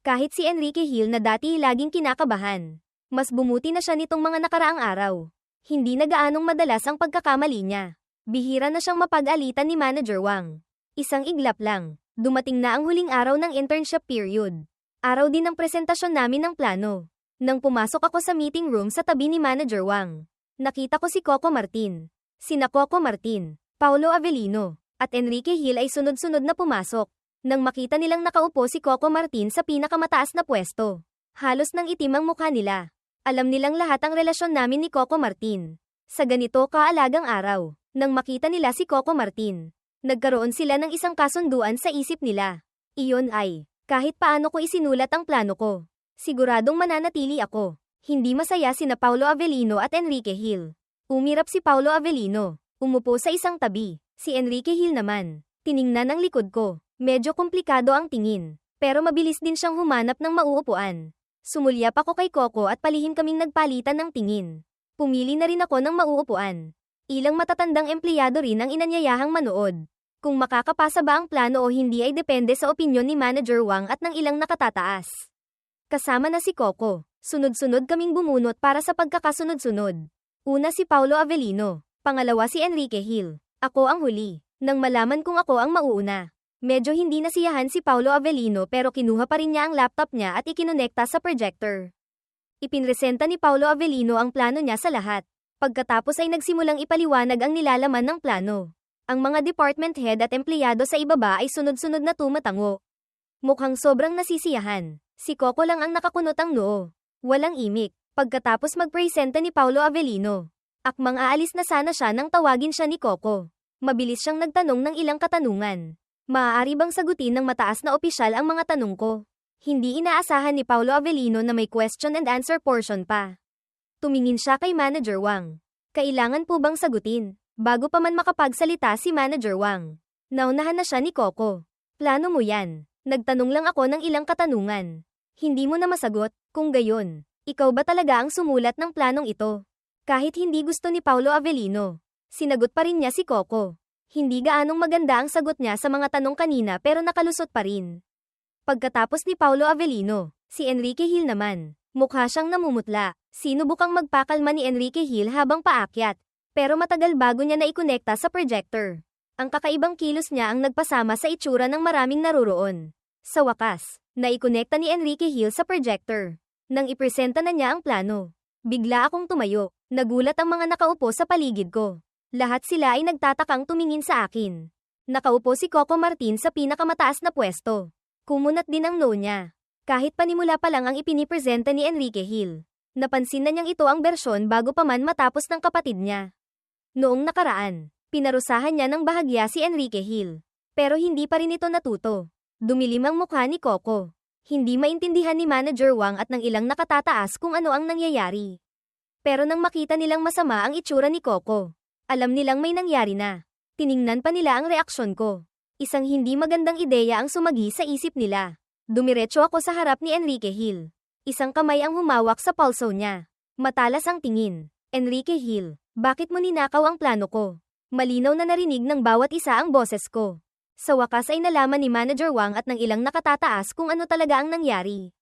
Kahit si Enrique Hill na dati laging kinakabahan, mas bumuti na siya nitong mga nakaraang araw. Hindi na gaanong madalas ang pagkakamali niya. Bihira na siyang mapag-alitan ni Manager Wang. Isang iglap lang, dumating na ang huling araw ng internship period. Araw din ng presentasyon namin ng plano. Nang pumasok ako sa meeting room sa tabi ni Manager Wang, nakita ko si Coco Martin. Sina Coco Martin, Paulo Avellino, at Enrique Hill ay sunod-sunod na pumasok. Nang makita nilang nakaupo si Coco Martin sa pinakamataas na pwesto, halos nang itim ang mukha nila. Alam nilang lahat ang relasyon namin ni Coco Martin. Sa ganito kaalagang araw, nang makita nila si Coco Martin, nagkaroon sila ng isang kasunduan sa isip nila. Iyon ay, kahit paano ko isinulat ang plano ko, siguradong mananatili ako. Hindi masaya sina Paulo Avellino at Enrique Hill. Umirap si Paulo Avellino, umupo sa isang tabi. Si Enrique Hill naman, tiningnan ang likod ko. Medyo komplikado ang tingin, pero mabilis din siyang humanap ng mauupuan. Sumulyap ako kay Coco at palihim kaming nagpalitan ng tingin. Pumili na rin ako ng mauupuan. Ilang matatandang empleyado rin ang inanyayahang manood. Kung makakapasa ba ang plano o hindi ay depende sa opinyon ni Manager Wang at ng ilang nakatataas. Kasama na si Coco, sunod-sunod kaming bumunot para sa pagkakasunod-sunod. Una si Paulo Avellino, pangalawa si Enrique Hill. Ako ang huli. Nang malaman kong ako ang mauuna, medyo hindi nasiyahan si Paulo Avellino pero kinuha pa rin niya ang laptop niya at ikinonekta sa projector. Ipinresenta ni Paulo Avellino ang plano niya sa lahat. Pagkatapos ay nagsimulang ipaliwanag ang nilalaman ng plano. Ang mga department head at empleyado sa ibaba ay sunod-sunod na tumatango. Mukhang sobrang nasisiyahan. Si Coco lang ang nakakunot ang noo. Walang imik. Pagkatapos magpresenta ni Paulo Avellino, akmang aalis na sana siya nang tawagin siya ni Coco. Mabilis siyang nagtanong ng ilang katanungan. Maaari bang sagutin ng mataas na opisyal ang mga tanong ko? Hindi inaasahan ni Paulo Avellino na may question and answer portion pa. Tumingin siya kay Manager Wang. Kailangan po bang sagutin? Bago pa man makapagsalita si Manager Wang, naunahan na siya ni Coco. Plano mo yan? Nagtanong lang ako ng ilang katanungan. Hindi mo na masagot, kung gayon. Ikaw ba talaga ang sumulat ng planong ito? Kahit hindi gusto ni Paulo Avellino, sinagot pa rin niya si Coco. Hindi gaanong maganda ang sagot niya sa mga tanong kanina pero nakalusot pa rin. Pagkatapos ni Paulo Avellino, si Enrique Hill naman, mukha siyang namumutla. Sinubukang magpakalma ni Enrique Hill habang paakyat, pero matagal bago niya naikonekta sa projector. Ang kakaibang kilos niya ang nagpasama sa itsura ng maraming naruroon. Sa wakas, naikonekta ni Enrique Hill sa projector. Nang ipresenta na niya ang plano, bigla akong tumayo. Nagulat ang mga nakaupo sa paligid ko. Lahat sila ay nagtatakang tumingin sa akin. Nakaupo si Coco Martin sa pinakamataas na pwesto. Kumunat din ang noo niya. Kahit panimula pa lang ang ipinipresenta ni Enrique Hill, napansin na niyang ito ang bersyon bago pa man matapos ng kapatid niya. Noong nakaraan, pinarusahan niya ng bahagya si Enrique Hill. Pero hindi pa rin ito natuto. Dumilim ang mukha ni Coco. Hindi maintindihan ni Manager Wang at ng ilang nakatataas kung ano ang nangyayari. Pero nang makita nilang masama ang itsura ni Coco, alam nilang may nangyari na. Tiningnan pa nila ang reaksyon ko. Isang hindi magandang ideya ang sumagi sa isip nila. Dumiretso ako sa harap ni Enrique Hill. Isang kamay ang humawak sa pulso niya. Matalas ang tingin. Enrique Hill, bakit mo ninakaw ang plano ko? Malinaw na narinig ng bawat isa ang boses ko. Sa wakas ay nalaman ni Manager Wang at ng ilang nakatataas kung ano talaga ang nangyari.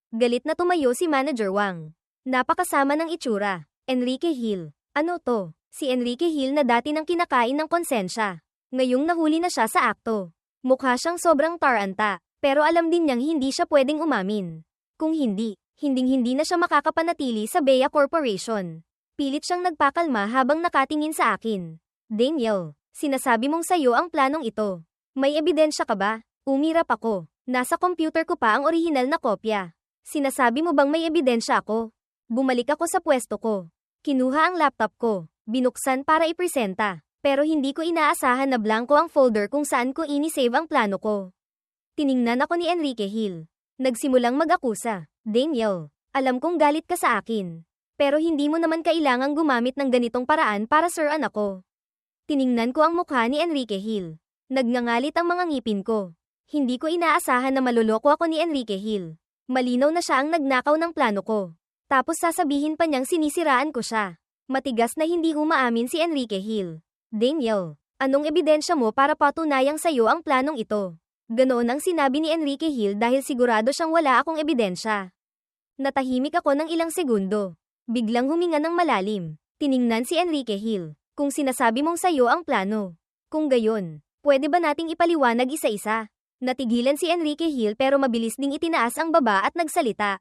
Galit na tumayo si Manager Wang. Napakasama ng itsura. Enrique Hill, ano to? Si Enrique Hill na dati nang kinakain ng konsensya. Ngayong nahuli na siya sa akto. Mukha siyang sobrang taranta, pero alam din niyang hindi siya pwedeng umamin. Kung hindi, hinding-hindi na siya makakapanatili sa Bea Corporation. Pilit siyang nagpakalma habang nakatingin sa akin. Daniel, sinasabi mong sayo ang planong ito. May ebidensya ka ba? Umirap ako. Nasa computer ko pa ang orihinal na kopya. Sinasabi mo bang may ebidensya ako? Bumalik ako sa pwesto ko. Kinuha ang laptop ko. Binuksan para ipresenta. Pero hindi ko inaasahan na blanco ang folder kung saan ko inisave ang plano ko. Tiningnan ako ni Enrique Hill. Nagsimulang mag-akusa. Daniel, alam kong galit ka sa akin. Pero hindi mo naman kailangang gumamit ng ganitong paraan para suran ako. Tiningnan ko ang mukha ni Enrique Hill. Nagngangalit ang mga ngipin ko. Hindi ko inaasahan na maluloko ako ni Enrique Hill. Malinaw na siya ang nagnakaw ng plano ko. Tapos sasabihin pa niyang sinisiraan ko siya. Matigas na hindi umaamin si Enrique Hill. Daniel, anong ebidensya mo para patunayang sayo ang planong ito? Ganoon ang sinabi ni Enrique Hill dahil sigurado siyang wala akong ebidensya. Natahimik ako ng ilang segundo. Biglang huminga ng malalim. Tiningnan si Enrique Hill. Kung sinasabi mong sayo ang plano. Kung gayon, pwede ba nating ipaliwanag isa-isa? Natigilan si Enrique Hill pero mabilis ding itinaas ang baba at nagsalita.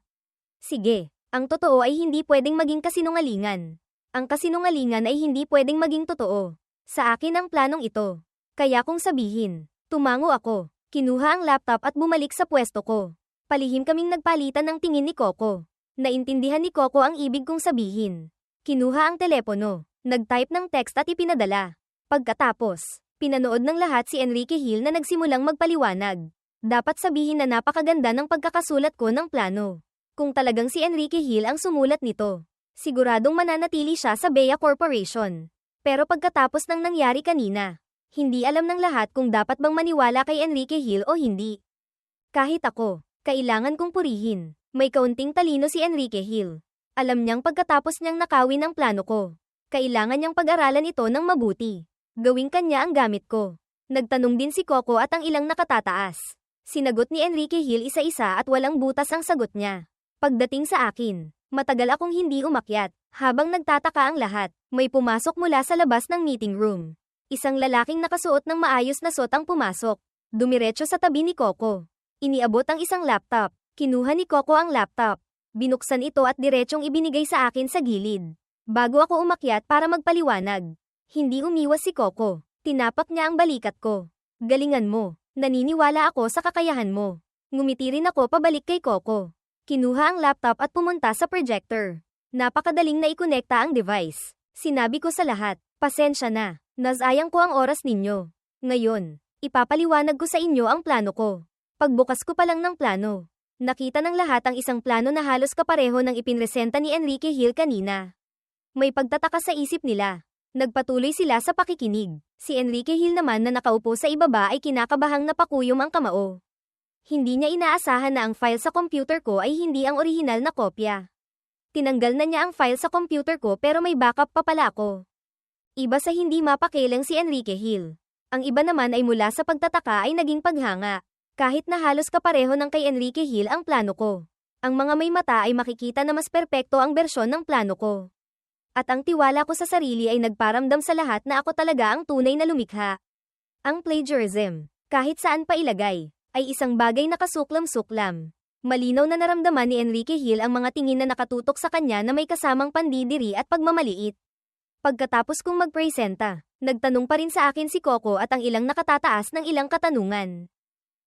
Sige, ang totoo ay hindi pwedeng maging kasinungalingan. Ang kasinungalingan ay hindi pwedeng maging totoo. Sa akin ang planong ito. Kaya kung sabihin, tumango ako, kinuha ang laptop at bumalik sa pwesto ko. Palihim kaming nagpalitan ng tingin ni Coco. Naintindihan ni Coco ang ibig kong sabihin. Kinuha ang telepono, nag-type ng text at ipinadala. Pagkatapos, pinanood ng lahat si Enrique Hill na nagsimulang magpaliwanag. Dapat sabihin na napakaganda ng pagkakasulat ko ng plano. Kung talagang si Enrique Hill ang sumulat nito, siguradong mananatili siya sa Bea Corporation. Pero pagkatapos ng nangyari kanina, hindi alam ng lahat kung dapat bang maniwala kay Enrique Hill o hindi. Kahit ako, kailangan kong purihin. May kaunting talino si Enrique Hill. Alam niyang pagkatapos niyang nakawin ang plano ko, kailangan niyang pag-aralan ito ng mabuti. Gawing kanya ang gamit ko. Nagtanong din si Coco at ang ilang nakatataas. Sinagot ni Enrique Hill isa-isa at walang butas ang sagot niya. Pagdating sa akin, matagal akong hindi umakyat. Habang nagtataka ang lahat, may pumasok mula sa labas ng meeting room. Isang lalaking nakasuot ng maayos na suot ang pumasok. Dumiretso sa tabi ni Coco. Iniabot ang isang laptop. Kinuha ni Coco ang laptop. Binuksan ito at diretsong ibinigay sa akin sa gilid. Bago ako umakyat para magpaliwanag. Hindi umiwas si Coco. Tinapak niya ang balikat ko. Galingan mo. Naniniwala ako sa kakayahan mo. Ngumiti rin ako pabalik kay Coco. Kinuha ang laptop at pumunta sa projector. Napakadaling na ikonekta ang device. Sinabi ko sa lahat, pasensya na, nasayang ko ang oras ninyo. Ngayon, ipapaliwanag ko sa inyo ang plano ko. Pagbukas ko pa lang ng plano, nakita ng lahat ang isang plano na halos kapareho ng ipinresenta ni Enrique Hill kanina. May pagtataka sa isip nila. Nagpatuloy sila sa pakikinig. Si Enrique Hill naman na nakaupo sa ibaba ay kinakabahang napakuyom ang kamao. Hindi niya inaasahan na ang file sa computer ko ay hindi ang orihinal na kopya. Tinanggal na niya ang file sa computer ko pero may backup pa pala ako. Iba sa hindi mapakialang si Enrique Hill. Ang iba naman ay mula sa pagtataka ay naging paghanga. Kahit na halos kapareho ng kay Enrique Hill ang plano ko. Ang mga may mata ay makikita na mas perpekto ang bersyon ng plano ko. At ang tiwala ko sa sarili ay nagparamdam sa lahat na ako talaga ang tunay na lumikha. Ang plagiarism, kahit saan pa ilagay, ay isang bagay na kasuklam-suklam. Malinaw na naramdaman ni Enrique Hill ang mga tingin na nakatutok sa kanya na may kasamang pandidiri at pagmamaliit. Pagkatapos kong magpresenta, nagtanong pa rin sa akin si Coco at ang ilang nakatataas ng ilang katanungan.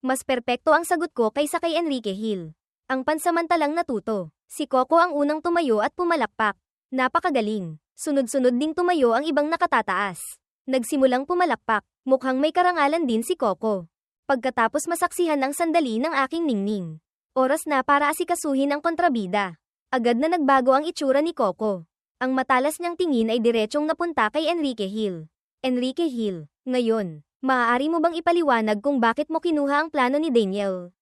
Mas perpekto ang sagot ko kaysa kay Enrique Hill. Ang pansamantalang natuto, si Coco ang unang tumayo at pumalakpak. Napakagaling. Sunod-sunod ding tumayo ang ibang nakatataas. Nagsimulang pumalakpak, mukhang may karangalan din si Coco. Pagkatapos masaksihan ng sandali ng aking ningning. Oras na para asikasuhin ang kontrabida. Agad na nagbago ang itsura ni Coco. Ang matalas niyang tingin ay diretsyong napunta kay Enrique Hill. Enrique Hill, ngayon, maaari mo bang ipaliwanag kung bakit mo kinuha ang plano ni Daniel?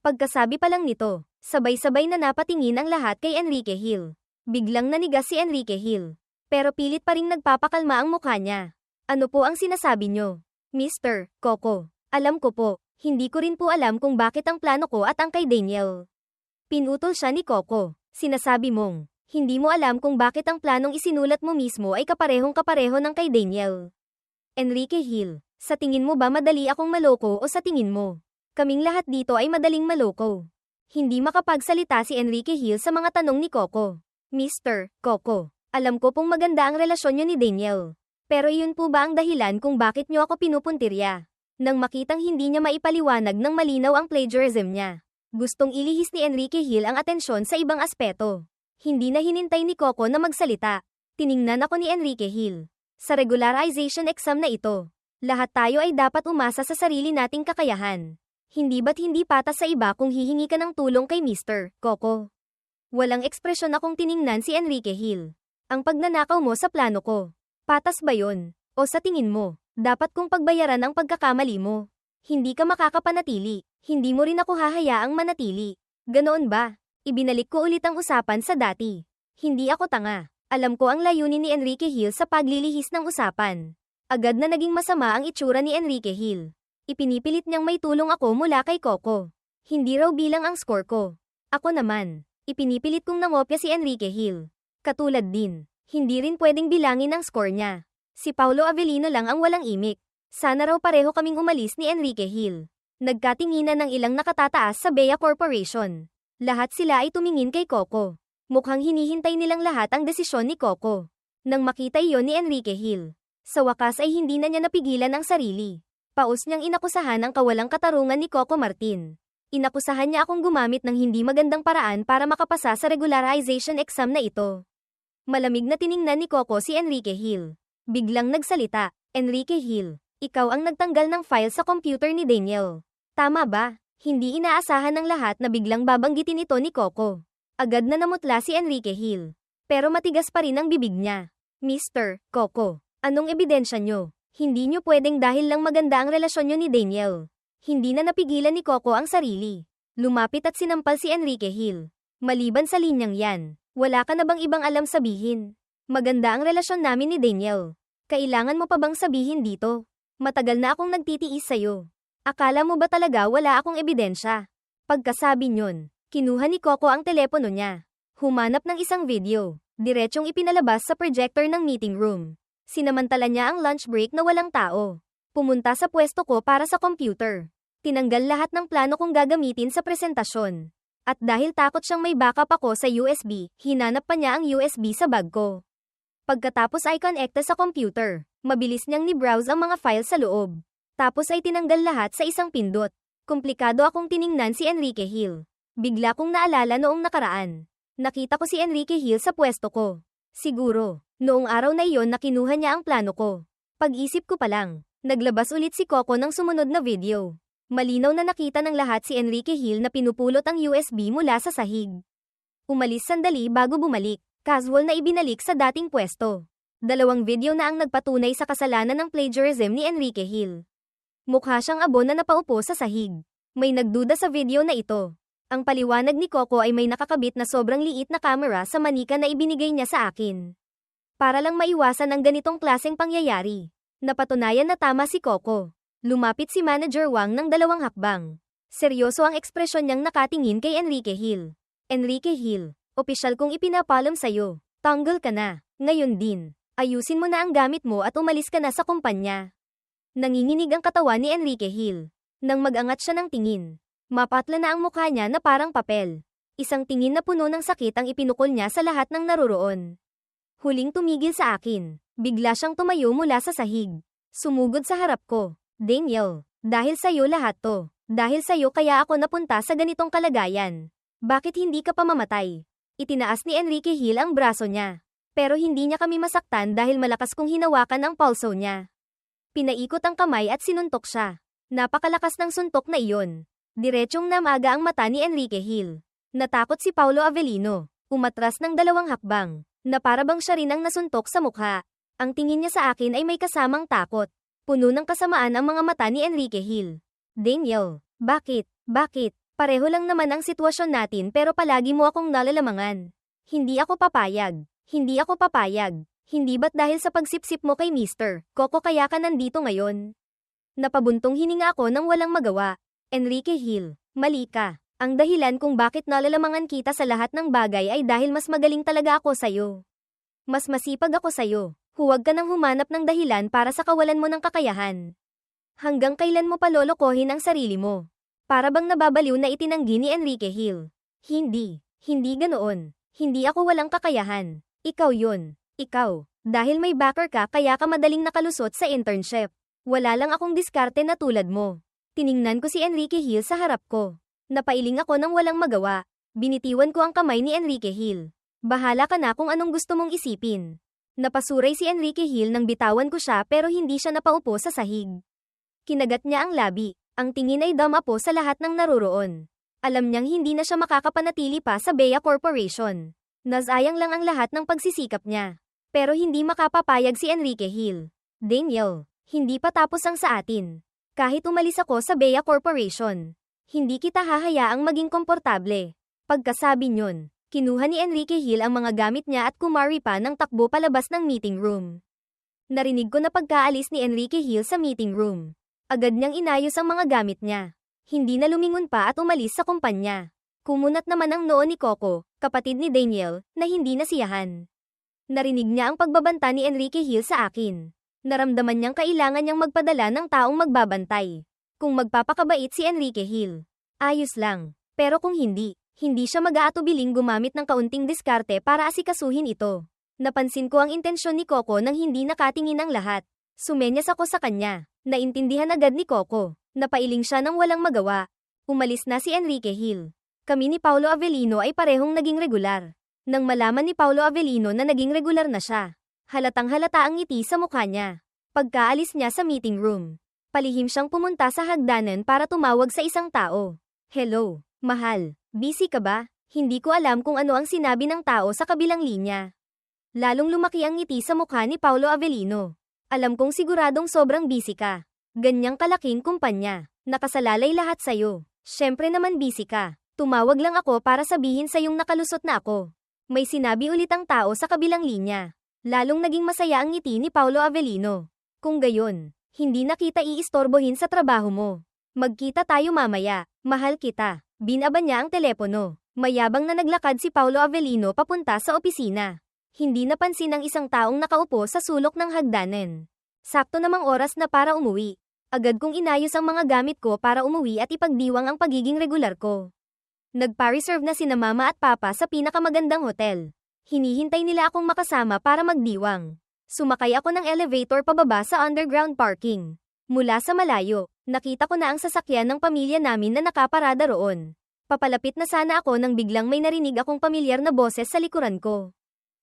Pagkasabi pa lang nito, sabay-sabay na napatingin ang lahat kay Enrique Hill. Biglang nanigas si Enrique Hill. Pero pilit pa ring nagpapakalma ang mukha niya. Ano po ang sinasabi niyo? Mr. Coco, alam ko po. Hindi ko rin po alam kung bakit ang plano ko at ang kay Daniel. Pinutol siya ni Coco. Sinasabi mong, hindi mo alam kung bakit ang planong isinulat mo mismo ay kaparehong-kapareho ng kay Daniel. Enrique Hill, sa tingin mo ba madali akong maloko o sa tingin mo? Kaming lahat dito ay madaling maloko. Hindi makapagsalita si Enrique Hill sa mga tanong ni Coco. Mr. Coco, alam ko pong maganda ang relasyon niyo ni Daniel. Pero iyon po ba ang dahilan kung bakit niyo ako pinupuntirya? Nang makitang hindi niya maipaliwanag ng malinaw ang plagiarism niya. Gustong ilihis ni Enrique Hill ang atensyon sa ibang aspeto. Hindi na hinintay ni Coco na magsalita. Tiningnan ako ni Enrique Hill. Sa regularization exam na ito, lahat tayo ay dapat umasa sa sarili nating kakayahan. Hindi ba't hindi patas sa iba kung hihingi ka ng tulong kay Mr. Coco? Walang ekspresyon akong tiningnan si Enrique Hill. Ang pagnanakaw mo sa plano ko, patas ba yon? O sa tingin mo, dapat kong pagbayaran ang pagkakamali mo? Hindi ka makakapanatili, hindi mo rin ako hahayaang manatili. Ganoon ba? Ibinalik ko ulit ang usapan sa dati. Hindi ako tanga. Alam ko ang layunin ni Enrique Hill sa paglilihis ng usapan. Agad na naging masama ang itsura ni Enrique Hill. Ipinipilit niyang may tulong ako mula kay Coco. Hindi raw bilang ang score ko. Ako naman, ipinipilit kong nangopya si Enrique Hill. Katulad din, hindi rin pwedeng bilangin ang score niya. Si Paulo Avellino lang ang walang imik. Sana raw pareho kaming umalis ni Enrique Hill. Nagkatinginan ng ilang nakatataas sa Bea Corporation. Lahat sila ay tumingin kay Coco. Mukhang hinihintay nilang lahat ang desisyon ni Coco. Nang makita iyon ni Enrique Hill, sa wakas ay hindi na niya napigilan ang sarili. Paus niyang inakusahan ang kawalang katarungan ni Coco Martin. Inakusahan niya akong gumamit ng hindi magandang paraan para makapasa sa regularization exam na ito. Malamig na tiningnan ni Coco si Enrique Hill. Biglang nagsalita, Enrique Hill, ikaw ang nagtanggal ng file sa computer ni Daniel. Tama ba? Hindi inaasahan ng lahat na biglang babanggitin ito ni Coco. Agad na namutla si Enrique Hill. Pero matigas pa rin ang bibig niya. Mr. Coco, anong ebidensya niyo? Hindi niyo pwedeng dahil lang maganda ang relasyon niyo ni Daniel. Hindi na napigilan ni Coco ang sarili. Lumapit at sinampal si Enrique Hill. Maliban sa linyang yan, wala ka na bang ibang alam sabihin? Maganda ang relasyon namin ni Daniel. Kailangan mo pa bang sabihin dito? Matagal na akong nagtitiis sa'yo. Akala mo ba talaga wala akong ebidensya? Pagkasabi nyon, kinuha ni Coco ang telepono niya. Humanap ng isang video. Diretsyong ipinalabas sa projector ng meeting room. Sinamantala niya ang lunch break na walang tao. Pumunta sa pwesto ko para sa computer. Tinanggal lahat ng plano kong gagamitin sa presentasyon. At dahil takot siyang may backup ako sa USB, hinanap pa niya ang USB sa bag ko. Pagkatapos ay konekta sa computer, mabilis niyang ni-browse ang mga files sa loob. Tapos ay tinanggal lahat sa isang pindot. Komplikado akong tiningnan si Enrique Hill. Bigla kong naalala noong nakaraan. Nakita ko si Enrique Hill sa pwesto ko. Siguro, noong araw na iyon na kinuha niya ang plano ko. Pag-isip ko pa lang, naglabas ulit si Coco ng sumunod na video. Malinaw na nakita ng lahat si Enrique Hill na pinupulot ang USB mula sa sahig. Umalis sandali bago bumalik, casual na ibinalik sa dating pwesto. 2 video na ang nagpatunay sa kasalanan ng plagiarism ni Enrique Hill. Mukha siyang abo na napaupo sa sahig. May nagduda sa video na ito. Ang paliwanag ni Coco ay may nakakabit na sobrang liit na camera sa manika na ibinigay niya sa akin. Para lang maiwasan ang ganitong klaseng pangyayari. Napatunayan na tama si Coco. Lumapit si Manager Wang ng 2 hakbang. Seryoso ang ekspresyon niyang nakatingin kay Enrique Hill. Enrique Hill, opisyal kong ipinapalam sa'yo. Tanggal ka na. Ngayon din. Ayusin mo na ang gamit mo at umalis ka na sa kumpanya. Nanginginig ang katawan ni Enrique Hill. Nang mag-angat siya ng tingin, mapatla na ang mukha niya na parang papel. Isang tingin na puno ng sakit ang ipinukol niya sa lahat ng naroroon. Huling tumigil sa akin. Bigla siyang tumayo mula sa sahig. Sumugod sa harap ko. Daniel, dahil sa'yo lahat to. Dahil sa'yo kaya ako napunta sa ganitong kalagayan. Bakit hindi ka pa mamatay? Itinaas ni Enrique Hill ang braso niya. Pero hindi niya kami masaktan dahil malakas kong hinawakan ang pulso niya. Pinaikot ang kamay at sinuntok siya. Napakalakas ng suntok na iyon. Diretsyong namaga ang mata ni Enrique Hill. Natakot si Paulo Avellino. Umatras ng 2 hakbang. Na parabang siya rin ang nasuntok sa mukha. Ang tingin niya sa akin ay may kasamang takot. Puno ng kasamaan ang mga mata ni Enrique Hill. Daniel, bakit? Pareho lang naman ang sitwasyon natin pero palagi mo akong nalalamangan. Hindi ako papayag. Hindi ba't dahil sa pagsipsip mo kay Mr. Coco kaya ka nandito ngayon? Napabuntong hininga ako nang walang magawa. Enrique Hill, mali ka. Ang dahilan kung bakit nalalamangan kita sa lahat ng bagay ay dahil mas magaling talaga ako sa'yo. Mas masipag ako sa'yo. Huwag ka nang humanap ng dahilan para sa kawalan mo ng kakayahan. Hanggang kailan mo pa lolokohin ang sarili mo? Para bang nababaliw na itinanggi ni Enrique Hill. Hindi ganoon. Hindi ako walang kakayahan. Ikaw yun. Ikaw. Dahil may backer ka kaya ka madaling nakalusot sa internship. Wala lang akong diskarte na tulad mo. Tiningnan ko si Enrique Hill sa harap ko. Napailing ako nang walang magawa. Binitiwan ko ang kamay ni Enrique Hill. Bahala ka na kung anong gusto mong isipin. Napasuray si Enrique Hill nang bitawan ko siya pero hindi siya napaupo sa sahig. Kinagat niya ang labi. Ang tingin ay damapo sa lahat ng naroroon. Alam niyang hindi na siya makakapanatili pa sa Bea Corporation. Nasayang lang ang lahat ng pagsisikap niya. Pero hindi makapapayag si Enrique Hill. Daniel, hindi pa tapos ang sa atin. Kahit umalis ako sa Bea Corporation, hindi kita hahayaang maging komportable. Pagkasabi niyon, kinuha ni Enrique Hill ang mga gamit niya at kumari pa ng takbo palabas ng meeting room. Narinig ko na pagkaalis ni Enrique Hill sa meeting room. Agad niyang inayos ang mga gamit niya. Hindi na lumingon pa at umalis sa kumpanya. Kumunat naman ang noo ni Coco, kapatid ni Daniel, na hindi nasiyahan. Narinig niya ang pagbabanta ni Enrique Hill sa akin. Naramdaman niyang kailangan niyang magpadala ng taong magbabantay. Kung magpapakabait si Enrique Hill, ayos lang. Pero kung hindi siya mag-aatubiling gumamit ng kaunting diskarte para asikasuhin ito. Napansin ko ang intensyon ni Coco nang hindi nakatingin ang lahat. Sumenyas ako sa kanya. Naintindihan agad ni Coco. Napailing siya nang walang magawa. Umalis na si Enrique Hill. Kami ni Paulo Avellino ay parehong naging regular. Nang malaman ni Paulo Avellino na naging regular na siya, halatang halata ang ngiti sa mukha niya. Pagkaalis niya sa meeting room, palihim siyang pumunta sa hagdanan para tumawag sa isang tao. Hello, mahal. Busy ka ba? Hindi ko alam kung ano ang sinabi ng tao sa kabilang linya. Lalong lumaki ang ngiti sa mukha ni Paulo Avellino. Alam kong siguradong sobrang busy ka. Ganyang kalaking kumpanya. Nakasalalay lahat sa'yo. Syempre naman busy ka. Tumawag lang ako para sabihin sa'yong nakalusot na ako. May sinabi ulit ang tao sa kabilang linya. Lalong naging masaya ang ngiti ni Paulo Avellino. Kung gayon, hindi na kita iistorbohin sa trabaho mo. Magkita tayo mamaya. Mahal kita. Binaba niya ang telepono. Mayabang na naglakad si Paulo Avellino papunta sa opisina. Hindi napansin ang isang taong nakaupo sa sulok ng hagdanan. Sakto namang oras na para umuwi. Agad kong inayos ang mga gamit ko para umuwi at ipagdiwang ang pagiging regular ko. Nagpa-reserve na sina mama at papa sa pinakamagandang hotel. Hinihintay nila akong makasama para magdiwang. Sumakay ako ng elevator pababa sa underground parking. Mula sa malayo, nakita ko na ang sasakyan ng pamilya namin na nakaparada roon. Papalapit na sana ako nang biglang may narinig akong pamilyar na boses sa likuran ko.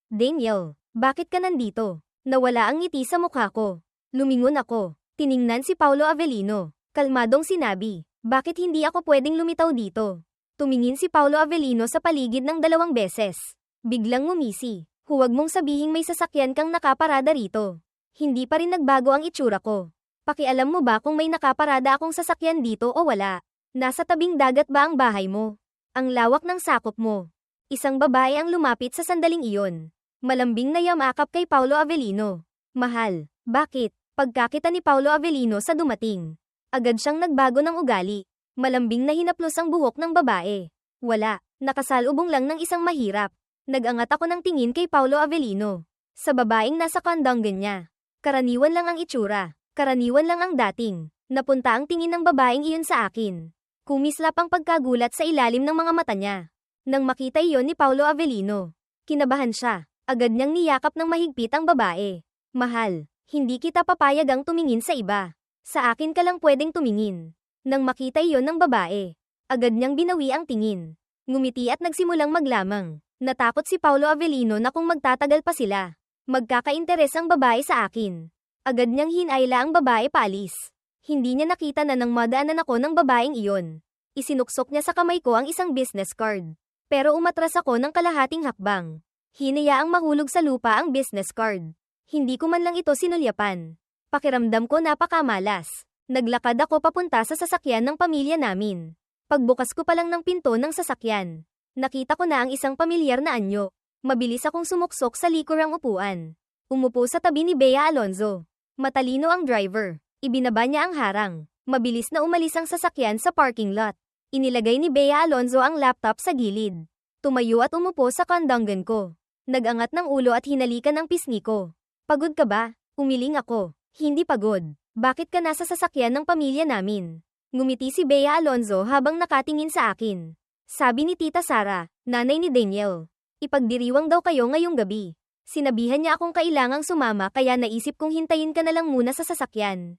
Daniel, bakit ka nandito? Nawala ang ngiti sa mukha ko. Lumingon ako. Tiningnan si Paulo Avellino. Kalmadong sinabi, bakit hindi ako pwedeng lumitaw dito? Tumingin si Paulo Avellino sa paligid ng 2 beses. Biglang ngumisi. Huwag mong sabihing may sasakyan kang nakaparada rito. Hindi pa rin nagbago ang itsura ko. Pakialam mo ba kung may nakaparada akong sasakyan dito o wala? Nasa tabing dagat ba ang bahay mo? Ang lawak ng sakop mo. Isang babae ang lumapit sa sandaling iyon. Malambing na yamakap kay Paulo Avellino. Mahal, bakit? Pagkakita ni Paulo Avellino sa dumating, agad siyang nagbago ng ugali. Malambing na hinaplos ang buhok ng babae. Wala, nakasalubong lang ng isang mahirap. Nag-angat ako ng tingin kay Paulo Avellino. Sa babaeng nasa kandanggan niya. Karaniwan lang ang itsura. Karaniwan lang ang dating. Napunta ang tingin ng babaeng iyon sa akin. Kumislap ang pagkagulat sa ilalim ng mga mata niya. Nang makita iyon ni Paulo Avellino, kinabahan siya. Agad niyang niyakap ng mahigpit ang babae. Mahal, hindi kita papayagang tumingin sa iba. Sa akin ka lang pwedeng tumingin. Nang makita iyon ng babae, agad niyang binawi ang tingin. Ngumiti at nagsimulang maglamang. Natakot si Paulo Avellino na kung magtatagal pa sila, magkakainteres ang babae sa akin. Agad niyang hinayla ang babae paalis. Hindi niya nakita na nang madaanan ako ng babaeng iyon. Isinuksok niya sa kamay ko ang isang business card. Pero umatras ako ng kalahating hakbang. Hinayaang mahulog sa lupa ang business card. Hindi ko man lang ito sinulyapan. Pakiramdam ko napakamalas. Naglakad ako papunta sa sasakyan ng pamilya namin. Pagbukas ko pa lang ng pinto ng sasakyan, nakita ko na ang isang pamilyar na anyo. Mabilis akong sumuksok sa likurang upuan. Umupo sa tabi ni Bea Alonzo. Matalino ang driver. Ibinaba niya ang harang. Mabilis na umalis ang sasakyan sa parking lot. Inilagay ni Bea Alonzo ang laptop sa gilid. Tumayo at umupo sa kandanggan ko. Nag-angat ng ulo at hinalikan ang pisngi ko. Pagod ka ba? Umiling ako. Hindi pagod. Bakit ka nasa sasakyan ng pamilya namin? Ngumiti si Bea Alonzo habang nakatingin sa akin. Sabi ni Tita Sara, nanay ni Daniel. Ipagdiriwang daw kayo ngayong gabi. Sinabihan niya akong kailangang sumama kaya naisip kong hintayin ka na lang muna sa sasakyan.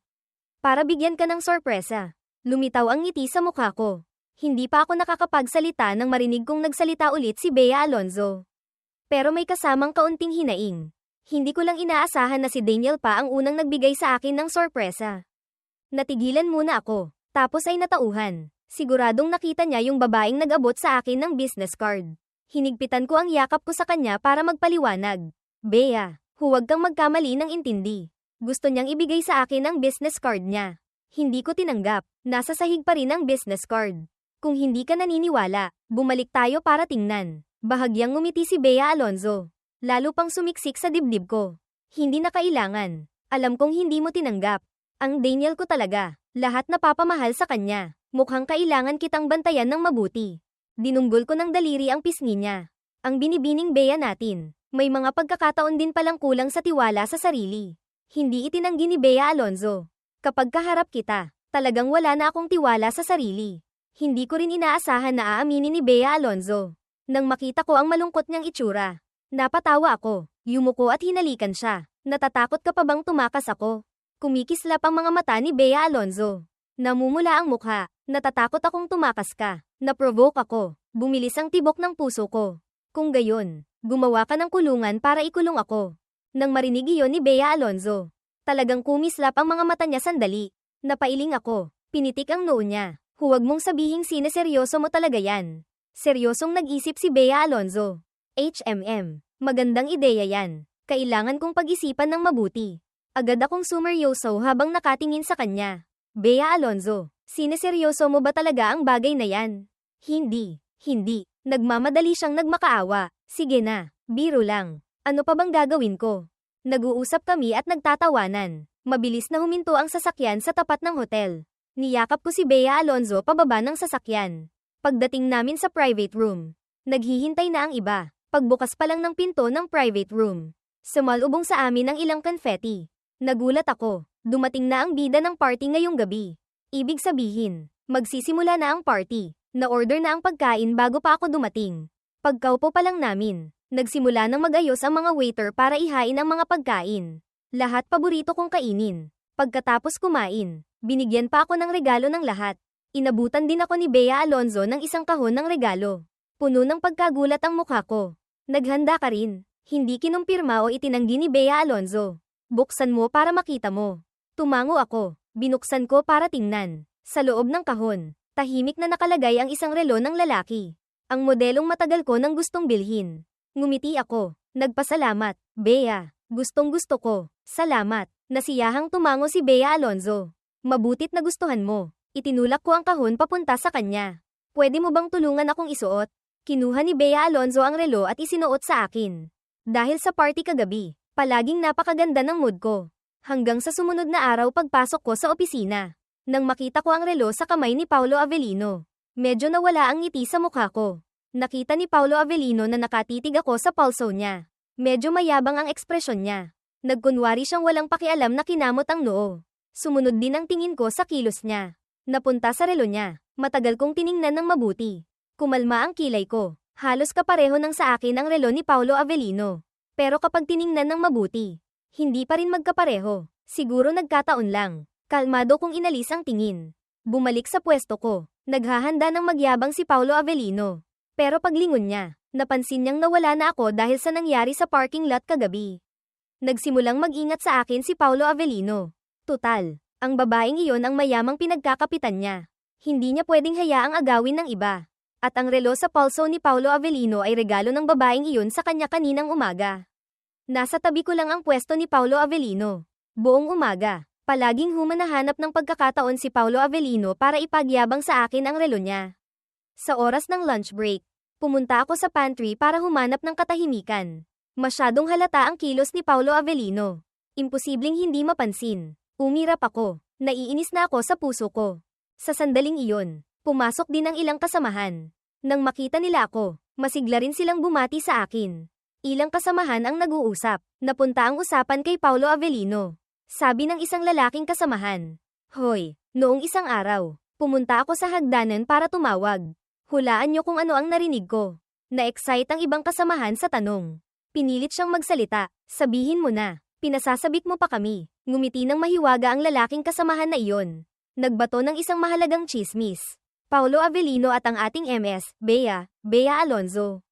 Para bigyan ka ng sorpresa. Lumitaw ang ngiti sa mukha ko. Hindi pa ako nakakapagsalita nang marinig kong nagsalita ulit si Bea Alonzo. Pero may kasamang kaunting hinaing. Hindi ko lang inaasahan na si Daniel pa ang unang nagbigay sa akin ng sorpresa. Natigilan muna ako, tapos ay natauhan. Siguradong nakita niya yung babaeng nag-abot sa akin ng business card. Hinigpitan ko ang yakap ko sa kanya para magpaliwanag. Bea, huwag kang magkamali ng intindi. Gusto niyang ibigay sa akin ang business card niya. Hindi ko tinanggap. Nasa sahig pa rin ang business card. Kung hindi ka naniniwala, bumalik tayo para tingnan. Bahagyang ngumiti si Bea Alonzo. Lalo pang sumiksik sa dibdib ko. Hindi na kailangan. Alam kong hindi mo tinanggap. Ang Daniel ko talaga. Lahat napapamahal sa kanya. Mukhang kailangan kitang bantayan ng mabuti. Dinunggol ko ng daliri ang pisngi niya. Ang binibining Bea natin. May mga pagkakataon din palang kulang sa tiwala sa sarili. Hindi itinanggi ni Bea Alonzo. Kapag kaharap kita, talagang wala na akong tiwala sa sarili. Hindi ko rin inaasahan na aaminin ni Bea Alonzo. Nang makita ko ang malungkot niyang itsura, napatawa ako, yumuko at hinalikan siya. Natatakot ka pa bang tumakas ako? Kumikislap ang mga mata ni Bea Alonzo. Namumula ang mukha. Natatakot akong tumakas ka. Naprovoke ako. Bumilis ang tibok ng puso ko. Kung gayon, gumawa ka ng kulungan para ikulong ako. Nang marinig iyon ni Bea Alonzo, talagang kumislap ang mga mata niya sandali. Napailing ako. Pinitik ang noo niya. Huwag mong sabihing sineseryoso mo talaga yan. Seryosong nag-isip si Bea Alonzo. Magandang ideya yan. Kailangan kong pag-isipan ng mabuti. Agad akong sumeryoso habang nakatingin sa kanya. Bea Alonzo, sineseryoso mo ba talaga ang bagay na yan? Hindi. Nagmamadali siyang nagmakaawa. Sige na, biro lang. Ano pa bang gagawin ko? Nag-uusap kami at nagtatawanan. Mabilis na huminto ang sasakyan sa tapat ng hotel. Niyakap ko si Bea Alonzo pababa ng sasakyan. Pagdating namin sa private room, naghihintay na ang iba. Pagbukas pa lang ng pinto ng private room, sumalubong sa amin ang ilang confetti. Nagulat ako. Dumating na ang bida ng party ngayong gabi. Ibig sabihin, magsisimula na ang party. Na-order na ang pagkain bago pa ako dumating. Pagkaupo pa lang namin, nagsimula nang mag-ayos ang mga waiter para ihain ang mga pagkain. Lahat paborito kong kainin. Pagkatapos kumain, binigyan pa ako ng regalo ng lahat. Inabutan din ako ni Bea Alonzo ng isang kahon ng regalo. Puno ng pagkagulat ang mukha ko. Naghanda ka rin. Hindi kinumpirma o itinanggi ni Bea Alonzo. Buksan mo para makita mo. Tumango ako. Binuksan ko para tingnan. Sa loob ng kahon, tahimik na nakalagay ang isang relo ng lalaki. Ang modelong matagal ko nang gustong bilhin. Ngumiti ako. Nagpasalamat. Bea, gustong-gusto ko. Salamat. Nasiyahang tumango si Bea Alonzo. Mabutit na gustuhan mo. Itinulak ko ang kahon papunta sa kanya. Pwede mo bang tulungan akong isuot? Kinuha ni Bea Alonzo ang relo at isinuot sa akin. Dahil sa party kagabi, palaging napakaganda ng mood ko. Hanggang sa sumunod na araw pagpasok ko sa opisina. Nang makita ko ang relo sa kamay ni Paolo Avellino, medyo nawala ang ngiti sa mukha ko. Nakita ni Paolo Avellino na nakatitig ako sa pulso niya. Medyo mayabang ang ekspresyon niya. Nagkunwari siyang walang pakialam na kinamot ang noo. Sumunod din ang tingin ko sa kilos niya. Napunta sa relo niya. Matagal kong tiningnan ng mabuti. Kumalma ang kilay ko. Halos kapareho ng sa akin ang relo ni Paolo Avellino. Pero kapag tiningnan ng mabuti, hindi pa rin magkapareho. Siguro nagkataon lang. Kalmado kong inalis ang tingin. Bumalik sa pwesto ko. Naghahanda ng magyabang si Paolo Avellino. Pero paglingon niya, napansin niyang nawala na ako dahil sa nangyari sa parking lot kagabi. Nagsimulang mag-ingat sa akin si Paolo Avellino. Tutal, ang babaeng iyon ang mayamang pinagkakapitan niya. Hindi niya pwedeng hayaang agawin ng iba. At ang relo sa pulso ni Paolo Avellino ay regalo ng babaeng iyon sa kanya kaninang umaga. Nasa tabi ko lang ang pwesto ni Paolo Avellino. Buong umaga, palaging humanahanap ng pagkakataon si Paolo Avellino para ipagyabang sa akin ang relo niya. Sa oras ng lunch break, pumunta ako sa pantry para humanap ng katahimikan. Masyadong halata ang kilos ni Paolo Avellino. Imposibleng hindi mapansin. Umirap ako. Naiinis na ako sa puso ko. Sa sandaling iyon, pumasok din ang ilang kasamahan. Nang makita nila ako, masigla rin silang bumati sa akin. Ilang kasamahan ang nag-uusap. Napunta ang usapan kay Paolo Avellino. Sabi ng isang lalaking kasamahan. Hoy, noong isang araw, pumunta ako sa hagdanan para tumawag. Hulaan niyo kung ano ang narinig ko. Na-excite ang ibang kasamahan sa tanong. Pinilit siyang magsalita. Sabihin mo na. Pinasasabik mo pa kami. Ngumiti ng mahiwaga ang lalaking kasamahan na iyon. Nagbato ng isang mahalagang chismis. Paolo Avellino at ang ating MS, Bea Alonzo.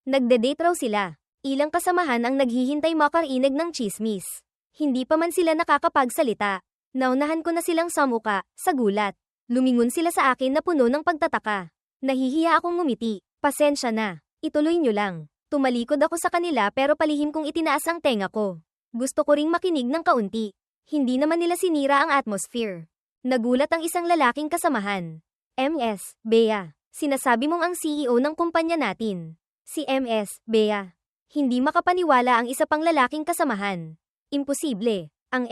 Nagde-date raw sila. Ilang kasamahan ang naghihintay makarinig ng chismis. Hindi pa man sila nakakapagsalita. Naunahan ko na silang samuka, sa gulat. Lumingon sila sa akin na puno ng pagtataka. Nahihiya akong ngumiti. Pasensya na. Ituloy nyo lang. Tumalikod ako sa kanila pero palihim kong itinaas ang tenga ko. Gusto ko ring makinig ng kaunti. Hindi naman nila sinira ang atmosphere. Nagulat ang isang lalaking kasamahan. MS, Bea. Sinasabi mong ang CEO ng kumpanya natin. Si MS, Bea. Hindi makapaniwala ang isa pang lalaking kasamahan. Imposible. Ang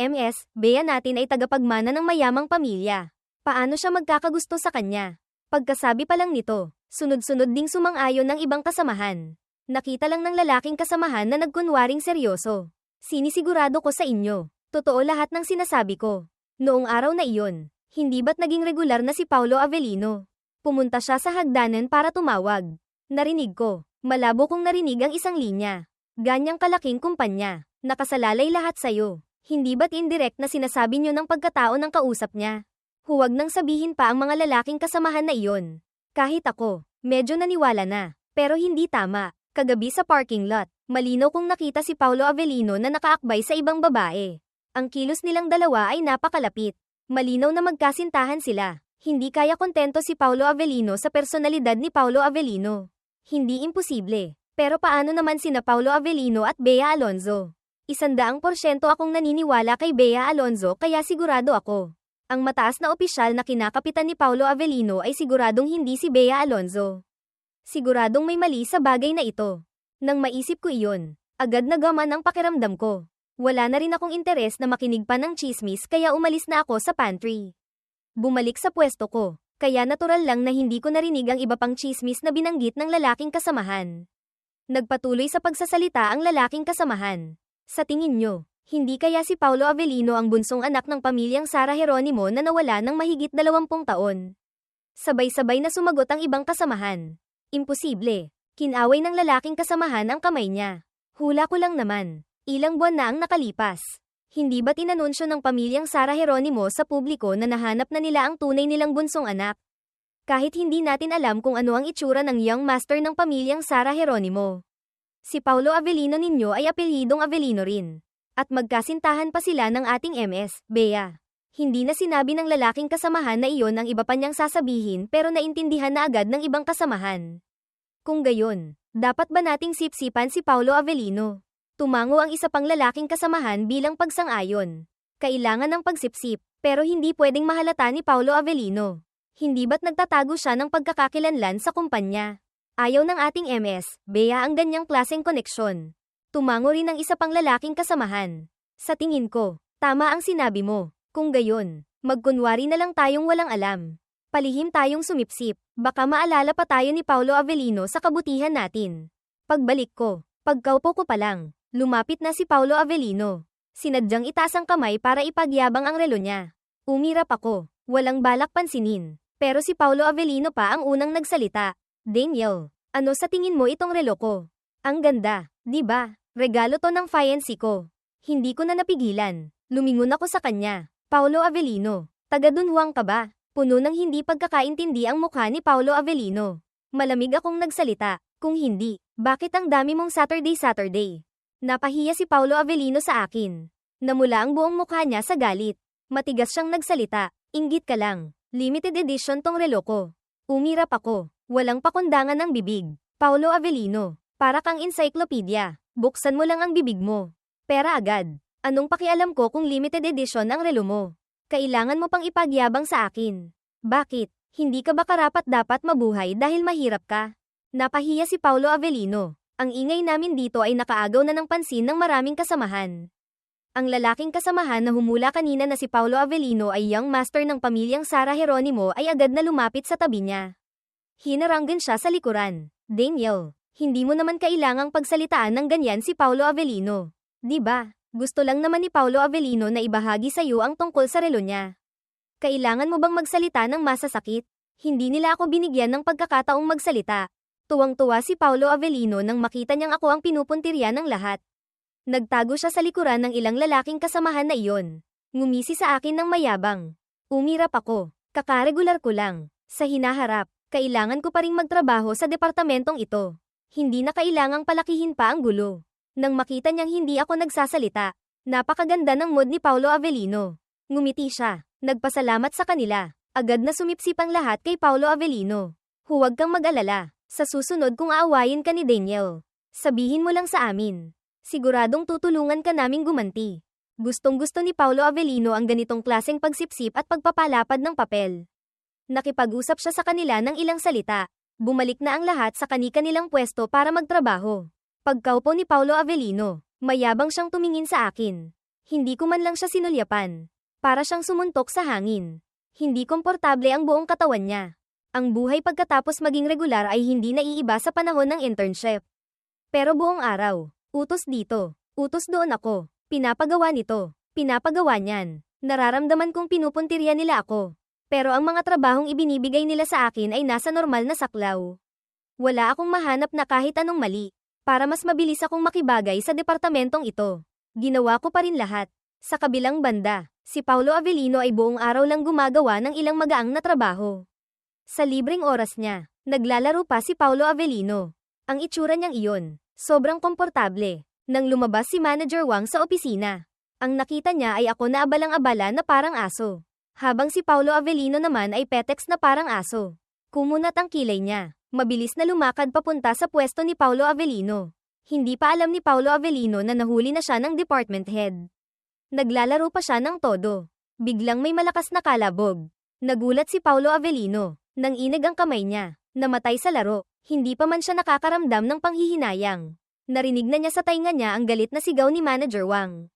Bea natin ay tagapagmana ng mayamang pamilya. Paano siya magkakagusto sa kanya? Pagkasabi pa lang nito, sunod-sunod ding sumang-ayon ng ibang kasamahan. Nakita lang ng lalaking kasamahan na nagkunwaring seryoso. Sinisigurado ko sa inyo, totoo lahat ng sinasabi ko. Noong araw na iyon, hindi ba't naging regular na si Paulo Avellino? Pumunta siya sa hagdanan para tumawag. Narinig ko, malabo kong narinig ang isang linya. Ganyang kalaking kumpanya, nakasalalay lahat sa'yo. Hindi ba't indirect na sinasabi nyo ng pagkatao ng kausap niya? Huwag nang sabihin pa ang mga lalaking kasamahan na iyon. Kahit ako, medyo naniwala na, pero hindi tama. Kagabi sa parking lot, malinaw kong nakita si Paulo Avellino na nakaakbay sa ibang babae. Ang kilos nilang dalawa ay napakalapit. Malinaw na magkasintahan sila. Hindi kaya kontento si Paulo Avellino sa personalidad ni Paulo Avellino. Hindi imposible. Pero paano naman sina Paulo Avellino at Bea Alonzo? 100% akong naniniwala kay Bea Alonzo kaya sigurado ako. Ang mataas na opisyal na kinakapitan ni Paulo Avellino ay siguradong hindi si Bea Alonzo. Siguradong may mali sa bagay na ito. Nang maisip ko iyon, agad nagaman ang pakiramdam ko. Wala na rin akong interes na makinig pa ng chismis kaya umalis na ako sa pantry. Bumalik sa pwesto ko, kaya natural lang na hindi ko narinig ang iba pang chismis na binanggit ng lalaking kasamahan. Nagpatuloy sa pagsasalita ang lalaking kasamahan. Sa tingin nyo, hindi kaya si Paulo Avellino ang bunsong anak ng pamilyang Sara Geronimo na nawala ng mahigit 20 taon? Sabay-sabay na sumagot ang ibang kasamahan. Imposible. Kinaway ng lalaking kasamahan ang kamay niya. Hula ko lang naman. Ilang buwan na ang nakalipas. Hindi ba't inanunsyo ng pamilyang Sara Geronimo sa publiko na nahanap na nila ang tunay nilang bunsong anak? Kahit hindi natin alam kung ano ang itsura ng young master ng pamilyang Sara Geronimo. Si Paulo Avellino ninyo ay apelyidong Avellino rin. At magkasintahan pa sila ng ating Bea. Hindi na sinabi ng lalaking kasamahan na iyon ang iba pa niyang sasabihin pero naintindihan na agad ng ibang kasamahan. Kung gayon, dapat ba nating sipsipan si Paulo Avellino? Tumango ang isa pang lalaking kasamahan bilang pagsang-ayon. Kailangan ng pagsipsip, pero hindi pwedeng mahalata ni Paulo Avellino. Hindi ba't nagtatago siya ng pagkakakilanlan sa kumpanya? Ayaw ng ating Bea ang ganyang klaseng koneksyon. Tumango rin ang isa pang lalaking kasamahan. Sa tingin ko, tama ang sinabi mo. Kung gayon, magkunwari na lang tayong walang alam. Palihim tayong sumipsip, baka maalala pa tayo ni Paulo Avellino sa kabutihan natin. Pagbalik ko, pagkaupo ko pa lang, lumapit na si Paulo Avellino. Sinadyang itaas ang kamay para ipagyabang ang relo niya. Umirap ako, walang balak pansinin. Pero si Paulo Avellino pa ang unang nagsalita. Daniel, ano sa tingin mo itong relo ko? Ang ganda, di ba? Regalo to ng fiancé ko. Hindi ko na napigilan. Lumingon ako sa kanya. Paulo Avellino, taga Dunhuang ka ba? Puno ng hindi pagkakaintindi ang mukha ni Paulo Avellino. Malamig akong nagsalita. Kung hindi, bakit ang dami mong Saturday? Napahiya si Paulo Avellino sa akin. Namula ang buong mukha niya sa galit. Matigas siyang nagsalita. Inggit ka lang. Limited edition tong relo ko. Umirap ako. Walang pakundangan ng bibig. Paulo Avellino, para kang encyclopedia. Buksan mo lang ang bibig mo. Pera agad. Anong pakialam ko kung limited edition ang relo mo? Kailangan mo pang ipagyabang sa akin. Bakit? Hindi ka ba karapat-dapat mabuhay dahil mahirap ka? Napahiya si Paulo Avellino. Ang ingay namin dito ay nakaagaw na ng pansin ng maraming kasamahan. Ang lalaking kasamahan na humula kanina na si Paulo Avellino ay young master ng pamilyang Sara Geronimo ay agad na lumapit sa tabi niya. Hinaranggan siya sa likuran. Daniel, hindi mo naman kailangang pagsalitaan ng ganyan si Paulo Avellino. Di ba? Gusto lang naman ni Paulo Avellino na ibahagi sa iyo ang tungkol sa relo niya. Kailangan mo bang magsalita ng masasakit? Hindi nila ako binigyan ng pagkakataong magsalita. Tuwang-tuwa si Paulo Avellino nang makita niyang ako ang pinupuntirya ng lahat. Nagtago siya sa likuran ng ilang lalaking kasamahan na iyon. Ngumisi sa akin ng mayabang. Umirap ako. Kakaregular ko lang. Sa hinaharap, kailangan ko pa ring magtrabaho sa departamentong ito. Hindi na kailangang palakihin pa ang gulo. Nang makita niyang hindi ako nagsasalita, napakaganda ng mood ni Paulo Avellino. Ngumiti siya. Nagpasalamat sa kanila. Agad na sumipsip ang lahat kay Paulo Avellino. Huwag kang mag-alala. Sa susunod kung aawayin ka ni Daniel, sabihin mo lang sa amin. Siguradong tutulungan ka naming gumanti. Gustong-gusto ni Paulo Avellino ang ganitong klaseng pagsipsip at pagpapalapad ng papel. Nakipag-usap siya sa kanila ng ilang salita. Bumalik na ang lahat sa kani-kanilang pwesto para magtrabaho. Pagkaupo ni Paulo Avellino, mayabang siyang tumingin sa akin. Hindi ko man lang siya sinulyapan. Para siyang sumuntok sa hangin. Hindi komportable ang buong katawan niya. Ang buhay pagkatapos maging regular ay hindi naiiba sa panahon ng internship. Pero buong araw, utos dito, utos doon ako, pinapagawa nito, pinapagawa niyan. Nararamdaman kong pinupuntirya nila ako. Pero ang mga trabahong ibinibigay nila sa akin ay nasa normal na saklaw. Wala akong mahanap na kahit anong mali. Para mas mabilis akong makibagay sa departamentong ito. Ginawa ko pa rin lahat. Sa kabilang banda, si Paulo Avellino ay buong araw lang gumagawa ng ilang magaang na trabaho. Sa libreng oras niya, naglalaro pa si Paulo Avellino. Ang itsura niyang iyon, sobrang komportable. Nang lumabas si Manager Wang sa opisina, ang nakita niya ay ako na abalang-abala na parang aso. Habang si Paulo Avellino naman ay petex na parang aso. Kumunat ang kilay niya. Mabilis na lumakad papunta sa pwesto ni Paulo Avellino. Hindi pa alam ni Paulo Avellino na nahuli na siya ng department head. Naglalaro pa siya ng todo. Biglang may malakas na kalabog. Nagulat si Paulo Avellino. Nanginig ang kamay niya. Namatay sa laro. Hindi pa man siya nakakaramdam ng panghihinayang. Narinig na niya sa tainga niya ang galit na sigaw ni Manager Wang.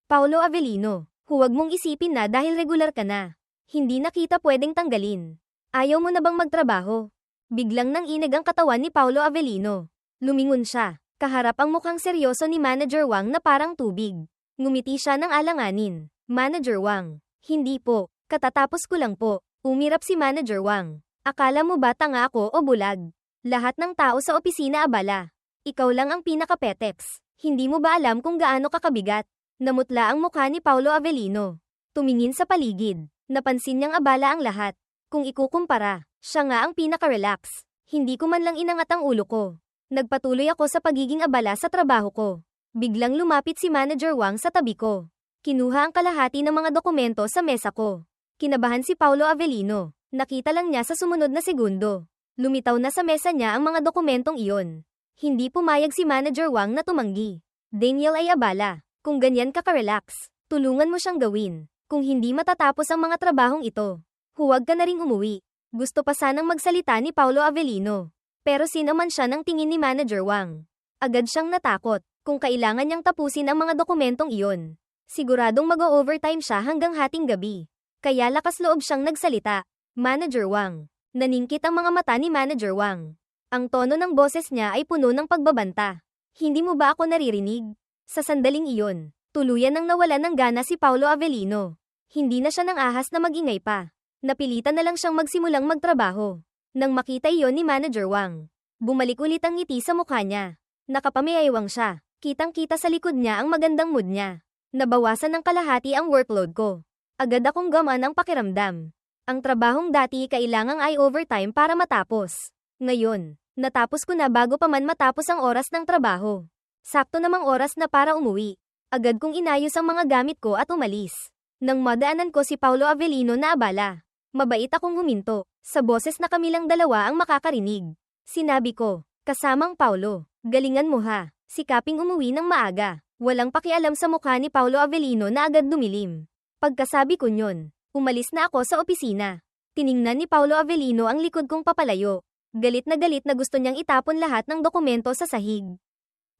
Paulo Avellino, huwag mong isipin na dahil regular ka na. Hindi na kita pwedeng tanggalin. Ayaw mo na bang magtrabaho? Biglang nanginig ang katawan ni Paulo Avellino. Lumingon siya. Kaharap ang mukhang seryoso ni Manager Wang na parang tubig. Ngumiti siya ng alanganin. Manager Wang, hindi po. Katatapos ko lang po. Umirap si Manager Wang. Akala mo ba tanga ako o bulag? Lahat ng tao sa opisina abala. Ikaw lang ang pinaka-petex. Hindi mo ba alam kung gaano kakabigat? Namutla ang mukha ni Paulo Avellino. Tumingin sa paligid. Napansin niyang abala ang lahat. Kung ikukumpara, siya nga ang pinaka-relax. Hindi ko man lang inangat ang ulo ko. Nagpatuloy ako sa pagiging abala sa trabaho ko. Biglang lumapit si Manager Wang sa tabi ko. Kinuha ang kalahati ng mga dokumento sa mesa ko. Kinabahan si Paulo Avellino. Nakita lang niya sa sumunod na segundo. Lumitaw na sa mesa niya ang mga dokumentong iyon. Hindi pumayag si Manager Wang na tumanggi. Daniel ay abala. Kung ganyan ka ka-relax, tulungan mo siyang gawin. Kung hindi matatapos ang mga trabahong ito, huwag ka na ring umuwi. Gusto pa sanang magsalita ni Paulo Avellino. Pero sinaman siya ng tingin ni Manager Wang. Agad siyang natakot kung kailangan niyang tapusin ang mga dokumentong iyon. Siguradong mag-overtime siya hanggang hating gabi. Kaya lakas loob siyang nagsalita. Manager Wang. Naningkit ang mga mata ni Manager Wang. Ang tono ng boses niya ay puno ng pagbabanta. Hindi mo ba ako naririnig? Sa sandaling iyon, tuluyan nang nawalan ng gana si Paulo Avellino. Hindi na siya nang ahas na magingay pa. Napilitan na lang siyang magsimulang magtrabaho. Nang makita iyon ni Manager Wang, bumalik ulit ang ngiti sa mukha niya. Nakapamayaiwang siya. Kitang-kita sa likod niya ang magandang mood niya. Nabawasan ng kalahati ang workload ko. Agad akong gamaan ang pakiramdam. Ang trabahong dati kailangang ay overtime para matapos. Ngayon, natapos ko na bago pa man matapos ang oras ng trabaho. Sakto namang oras na para umuwi. Agad kong inayos ang mga gamit ko at umalis. Nang madaanan ko si Paulo Avellino na abala. Mabait akong huminto. Sa boses na kamilang dalawa ang makakarinig. Sinabi ko, kasamang Paulo, galingan mo ha. Sikaping umuwi ng maaga. Walang pakialam sa mukha ni Paulo Avellino na agad dumilim. Pagkasabi ko nyon, umalis na ako sa opisina. Tiningnan ni Paulo Avellino ang likod kong papalayo. Galit na gusto niyang itapon lahat ng dokumento sa sahig.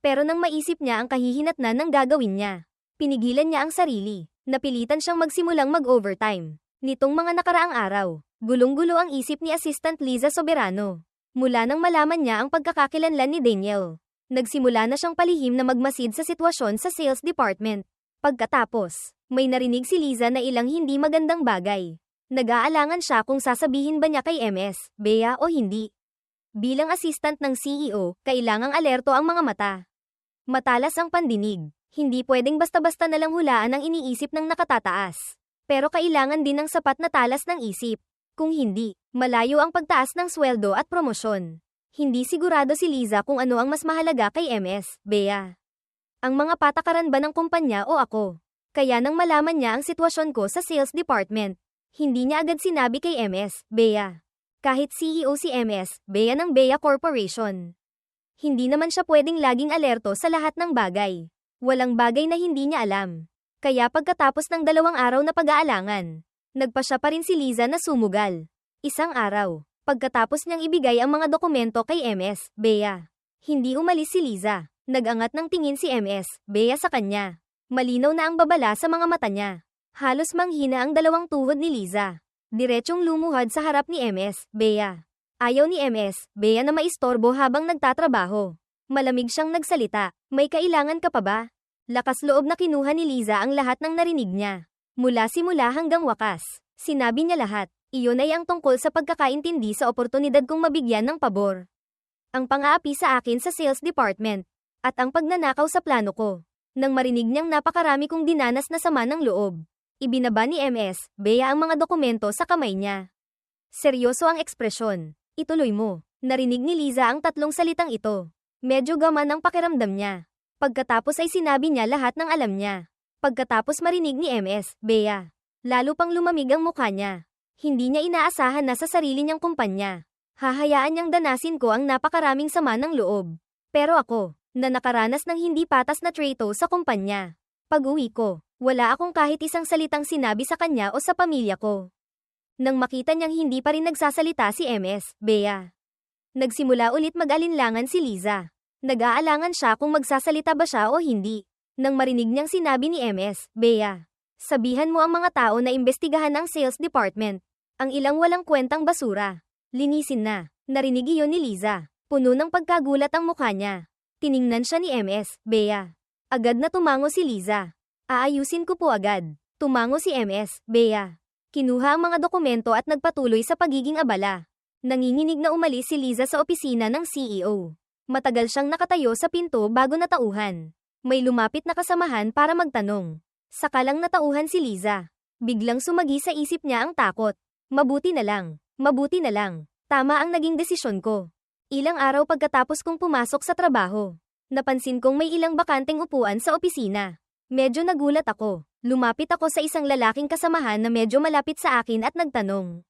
Pero nang maisip niya ang kahihinatnan ng gagawin niya, pinigilan niya ang sarili. Napilitan siyang magsimulang mag-overtime. Nitong mga nakaraang araw, gulong-gulo ang isip ni Assistant Liza Soberano. Mula nang malaman niya ang pagkakakilanlan ni Daniel, nagsimula na siyang palihim na magmasid sa sitwasyon sa sales department. Pagkatapos, may narinig si Liza na ilang hindi magandang bagay. Nag-aalangan siya kung sasabihin ba niya kay MS, Bea o hindi. Bilang assistant ng CEO, kailangang alerto ang mga mata. Matalas ang pandinig. Hindi pwedeng basta-basta nalang hulaan ang iniisip ng nakatataas. Pero kailangan din ng sapat na talas ng isip. Kung hindi, malayo ang pagtaas ng sweldo at promosyon. Hindi sigurado si Liza kung ano ang mas mahalaga kay MS, Bea. Ang mga patakaran ba ng kumpanya o ako? Kaya nang malaman niya ang sitwasyon ko sa sales department, hindi niya agad sinabi kay MS, Bea. Kahit CEO si MS, Bea ng Bea Corporation. Hindi naman siya pwedeng laging alerto sa lahat ng bagay. Walang bagay na hindi niya alam. Kaya pagkatapos ng 2 araw na pag-aalangan, nagpa siya pa rin si Liza na sumugal. Isang araw, pagkatapos niyang ibigay ang mga dokumento kay MS, Bea. Hindi umalis si Liza. Nag-angat ng tingin si MS, Bea sa kanya. Malinaw na ang babala sa mga mata niya. Halos manghina ang dalawang tuhod ni Liza. Diretsong lumuhad sa harap ni MS, Bea. Ayaw ni MS, Bea na maistorbo habang nagtatrabaho. Malamig siyang nagsalita, may kailangan ka pa ba? Lakas loob na kinuha ni Liza ang lahat ng narinig niya. Mula simula hanggang wakas. Sinabi niya lahat, iyon ay ang tungkol sa pagkakaintindi sa oportunidad kong mabigyan ng pabor. Ang pang-aapi sa akin sa sales department. At ang pagnanakaw sa plano ko. Nang marinig niyang napakarami kong dinanas na sama ng loob. Ibinaba ni MS, Bea ang mga dokumento sa kamay niya. Seryoso ang ekspresyon. Ituloy mo. Narinig ni Liza ang tatlong salitang ito. Medyo gaman ang pakiramdam niya. Pagkatapos ay sinabi niya lahat ng alam niya. Pagkatapos marinig ni MS, Bea. Lalo pang lumamig ang mukha niya. Hindi niya inaasahan na sa sarili niyang kumpanya. Hahayaan niyang danasin ko ang napakaraming sama ng loob. Pero ako, na nakaranas ng hindi patas na trato sa kumpanya. Pag-uwi ko, wala akong kahit isang salitang sinabi sa kanya o sa pamilya ko. Nang makita niyang hindi pa rin nagsasalita si MS, Bea. Nagsimula ulit mag-alinlangan si Liza. Nag-aalangan siya kung magsasalita ba siya o hindi. Nang marinig niyang sinabi ni MS, Bea. Sabihan mo ang mga tao na imbestigahan ang sales department. Ang ilang walang kwentang basura. Linisin na. Narinig iyon ni Liza. Puno ng pagkagulat ang mukha niya. Tiningnan siya ni MS, Bea. Agad na tumango si Liza. Aayusin ko po agad. Tumango si MS, Bea. Kinuha ang mga dokumento at nagpatuloy sa pagiging abala. Nanginginig na umalis si Liza sa opisina ng CEO. Matagal siyang nakatayo sa pinto bago natauhan. May lumapit na kasamahan para magtanong. Sakalang natauhan si Liza. Biglang sumagi sa isip niya ang takot. Mabuti na lang. Mabuti na lang. Tama ang naging desisyon ko. Ilang araw pagkatapos kong pumasok sa trabaho. Napansin kong may ilang bakanteng upuan sa opisina. Medyo nagulat ako. Lumapit ako sa isang lalaking kasamahan na medyo malapit sa akin at nagtanong.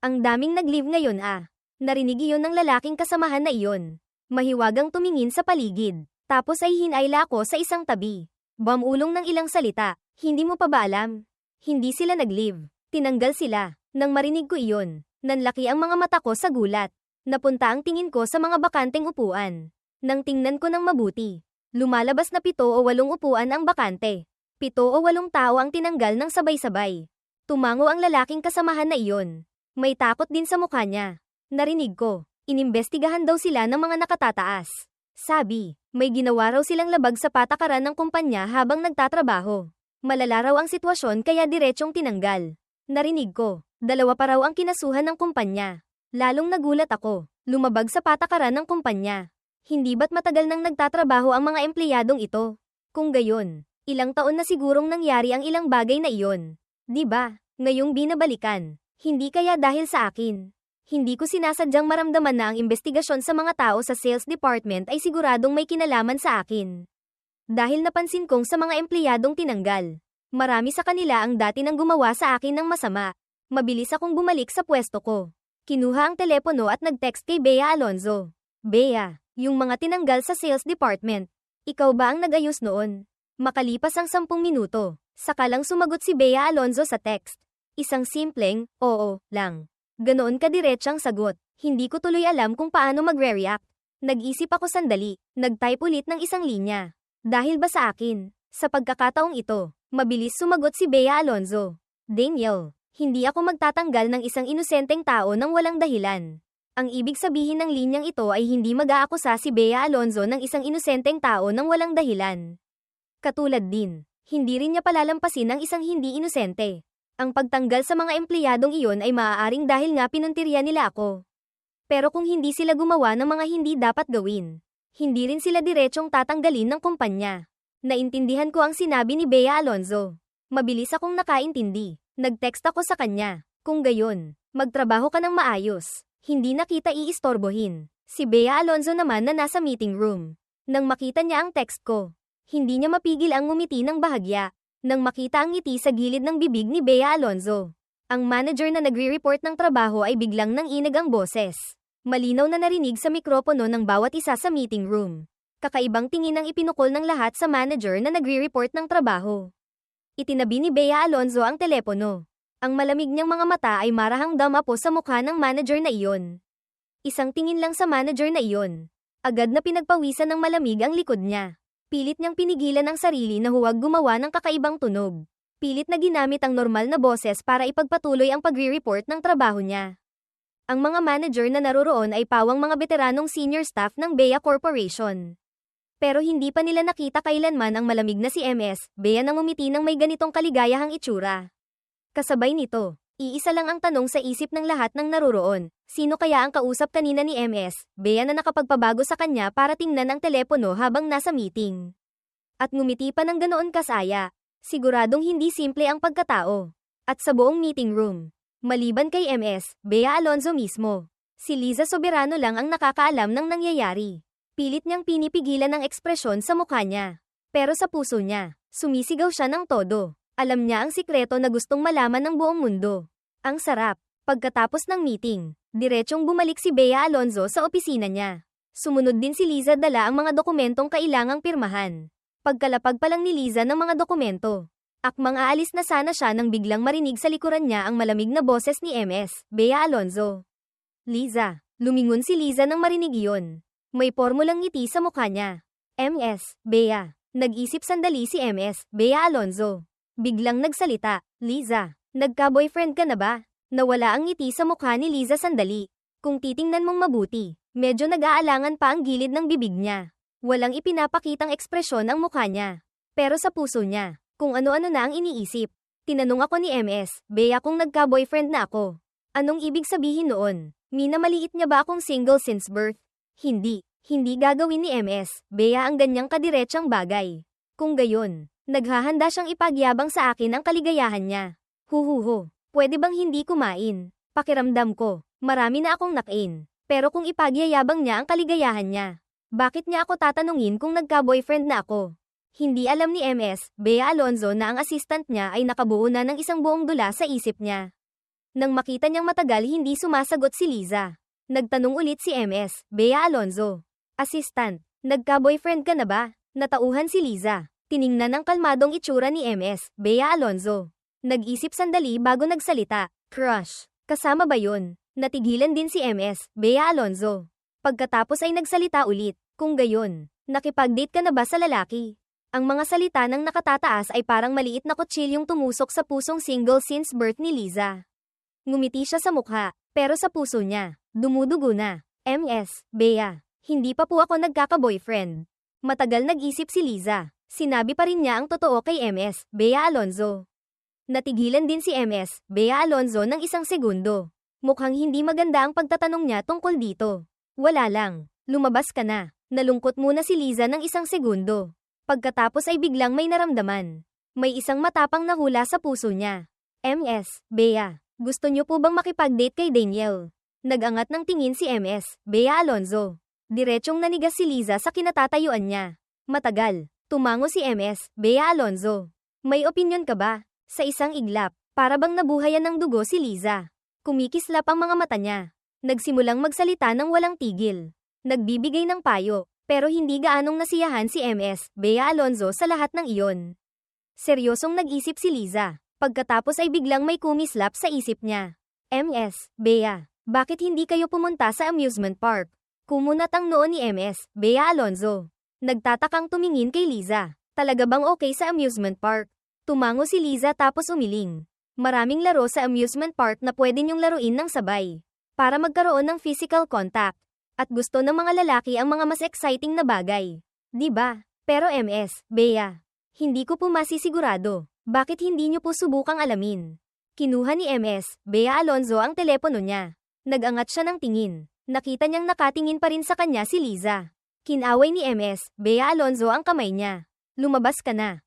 Ang daming nag-leave ngayon ah. Narinig iyon ng lalaking kasamahan na iyon. Mahiwagang tumingin sa paligid. Tapos ay hinayla ako sa isang tabi. Bamulong ng ilang salita. Hindi mo pa ba alam? Hindi sila nag-leave. Tinanggal sila. Nang marinig ko iyon, nanlaki ang mga mata ko sa gulat. Napunta ang tingin ko sa mga bakanteng upuan. Nang tingnan ko ng mabuti, lumalabas na 7 o 8 upuan ang bakante. 7 o 8 tao ang tinanggal ng sabay-sabay. Tumango ang lalaking kasamahan na iyon. May takot din sa mukha niya. Narinig ko, inimbestigahan daw sila ng mga nakatataas. Sabi, may ginawa raw silang labag sa patakaran ng kumpanya habang nagtatrabaho. Malala raw ang sitwasyon kaya diretsong tinanggal. Narinig ko, 2 pa raw ang kinasuhan ng kumpanya. Lalong nagulat ako, lumabag sa patakaran ng kumpanya. Hindi ba't matagal nang nagtatrabaho ang mga empleyadong ito? Kung gayon, ilang taon na sigurong nangyari ang ilang bagay na iyon. Di ba? Ngayong binabalikan, hindi kaya dahil sa akin. Hindi ko sinasadyang maramdaman na ang investigasyon sa mga tao sa sales department ay siguradong may kinalaman sa akin. Dahil napansin kong sa mga empleyadong tinanggal, marami sa kanila ang dati nang gumawa sa akin ng masama. Mabilis akong bumalik sa pwesto ko. Kinuha ang telepono at nag-text kay Bea Alonzo. Bea, yung mga tinanggal sa sales department. Ikaw ba ang nag-ayos noon? Makalipas ang 10 minuto, sakalang sumagot si Bea Alonzo sa text. Isang simpleng, oo, lang. Ganoon kadiretsang sagot. Hindi ko tuloy alam kung paano magre-react. Nag-isip ako sandali, nag-type ulit ng isang linya. Dahil ba sa akin? Sa pagkakataong ito, mabilis sumagot si Bea Alonzo. Daniel, hindi ako magtatanggal ng isang inosenteng tao nang walang dahilan. Ang ibig sabihin ng linyang ito ay hindi mag-aakusa si Bea Alonzo ng isang inosenteng tao nang walang dahilan. Katulad din, hindi rin niya palalampasin ang isang hindi inosente. Ang pagtanggal sa mga empleyadong iyon ay maaaring dahil nga pinuntirya nila ako. Pero kung hindi sila gumawa ng mga hindi dapat gawin, hindi rin sila diretsong tatanggalin ng kumpanya. Naintindihan ko ang sinabi ni Bea Alonzo. Mabilis akong nakaintindi. Nag-text ako sa kanya. Kung gayon, magtrabaho ka ng maayos. Hindi na kita iistorbohin. Si Bea Alonzo naman na nasa meeting room. Nang makita niya ang text ko, hindi niya mapigil ang ngumiti ng bahagya. Nang makita ang ngiti sa gilid ng bibig ni Bea Alonzo, ang manager na nagre-report ng trabaho ay biglang nanginag ang boses. Malinaw na narinig sa mikropono ng bawat isa sa meeting room. Kakaibang tingin ang ipinukol ng lahat sa manager na nagre-report ng trabaho. Itinabi ni Bea Alonzo ang telepono. Ang malamig niyang mga mata ay marahang damapo sa mukha ng manager na iyon. Isang tingin lang sa manager na iyon. Agad na pinagpawisan ng malamig ang likod niya. Pilit niyang pinigilan ang sarili na huwag gumawa ng kakaibang tunog. Pilit na ginamit ang normal na boses para ipagpatuloy ang pagre-report ng trabaho niya. Ang mga manager na naroroon ay pawang mga veteranong senior staff ng Bea Corporation. Pero hindi pa nila nakita kailanman ang malamig na si MS, Bea nang umiti ng may ganitong kaligayahang itsura. Kasabay nito, iisa lang ang tanong sa isip ng lahat ng naroroon, sino kaya ang kausap kanina ni MS, Bea na nakapagpabago sa kanya para tingnan ang telepono habang nasa meeting. At ngumiti pa ng ganoon kasaya, siguradong hindi simple ang pagkatao. At sa buong meeting room, maliban kay MS, Bea Alonzo mismo, si Liza Soberano lang ang nakakaalam ng nangyayari. Pilit niyang pinipigilan ang ekspresyon sa mukha niya. Pero sa puso niya, sumisigaw siya ng todo. Alam niya ang sikreto na gustong malaman ng buong mundo. Ang sarap. Pagkatapos ng meeting, diretsong bumalik si Bea Alonzo sa opisina niya. Sumunod din si Liza dala ang mga dokumentong kailangang pirmahan. Pagkalapag pa lang ni Liza ng mga dokumento, akmang aalis na sana siya nang biglang marinig sa likuran niya ang malamig na boses ni MS, Bea Alonzo. Liza. Lumingon si Liza nang marinig iyon. May pormulang ngiti sa mukha niya. MS, Bea. Nag-isip sandali si MS, Bea Alonzo. Biglang nagsalita, Liza, nagka-boyfriend ka na ba? Nawala ang ngiti sa mukha ni Liza sandali. Kung titingnan mong mabuti, medyo nag-aalangan pa ang gilid ng bibig niya. Walang ipinapakitang ekspresyon ang mukha niya. Pero sa puso niya, kung ano-ano na ang iniisip. Tinanong ako ni MS, Bea kung nagka-boyfriend na ako. Anong ibig sabihin noon? Minamaliit niya ba akong single since birth? Hindi gagawin ni MS, Bea ang ganyang kadiretsang bagay. Kung gayon, naghahanda siyang ipagyabang sa akin ang kaligayahan niya. Huhuho, pwede bang hindi kumain? Pakiramdam ko, marami na akong nakain. Pero kung ipagyayabang niya ang kaligayahan niya, bakit niya ako tatanungin kung nagka-boyfriend na ako? Hindi alam ni MS, Bea Alonzo na ang assistant niya ay nakabuo na ng isang buong dula sa isip niya. Nang makita niyang matagal hindi sumasagot si Liza, nagtanong ulit si MS, Bea Alonzo. Assistant, nagka-boyfriend ka na ba? Natauhan si Liza. Tiningnan ang kalmadong itsura ni MS, Bea Alonzo. Nag-isip sandali bago nagsalita. Crush. Kasama ba yun? Natigilan din si MS, Bea Alonzo. Pagkatapos ay nagsalita ulit. Kung gayon, nakipag-date ka na ba sa lalaki? Ang mga salita ng nakatataas ay parang maliit na kutsilyong tumusok sa pusong single since birth ni Liza. Ngumiti siya sa mukha, pero sa puso niya, dumudugo na. MS, Bea. Hindi pa po ako nagkaka-boyfriend. Matagal nag-isip si Liza. Sinabi pa rin niya ang totoo kay MS, Bea Alonzo. Natigilan din si MS, Bea Alonzo ng isang segundo. Mukhang hindi maganda ang pagtatanong niya tungkol dito. Wala lang. Lumabas ka na. Nalungkot muna si Liza ng isang segundo. Pagkatapos ay biglang may naramdaman. May isang matapang na hula sa puso niya. MS, Bea. Gusto niyo po bang makipag-date kay Daniel? Nag-angat ng tingin si MS, Bea Alonzo. Diretsyong nanigas si Liza sa kinatatayuan niya. Matagal. Tumango si MS, Bea Alonzo. May opinyon ka ba? Sa isang iglap, para bang nabuhayan ng dugo si Liza. Kumikislap ang mga mata niya. Nagsimulang magsalita ng walang tigil. Nagbibigay ng payo, pero hindi gaanong nasiyahan si MS, Bea Alonzo sa lahat ng iyon. Seryosong nag-isip si Liza. Pagkatapos ay biglang may kumislap sa isip niya. MS, Bea, bakit hindi kayo pumunta sa amusement park? Kumunat ang noo ni MS, Bea Alonzo. Nagtatakang tumingin kay Liza. Talaga bang okay sa amusement park? Tumango si Liza tapos umiling. Maraming laro sa amusement park na pwede niyong laruin ng sabay. Para magkaroon ng physical contact. At gusto ng mga lalaki ang mga mas exciting na bagay. Di ba? Pero MS, Bea, hindi ko po masisigurado. Bakit hindi niyo po subukang alamin? Kinuha ni MS, Bea Alonzo ang telepono niya. Nag-angat siya ng tingin. Nakita niyang nakatingin pa rin sa kanya si Liza. Kinaway ni MS, Bea Alonzo ang kamay niya. Lumabas ka na.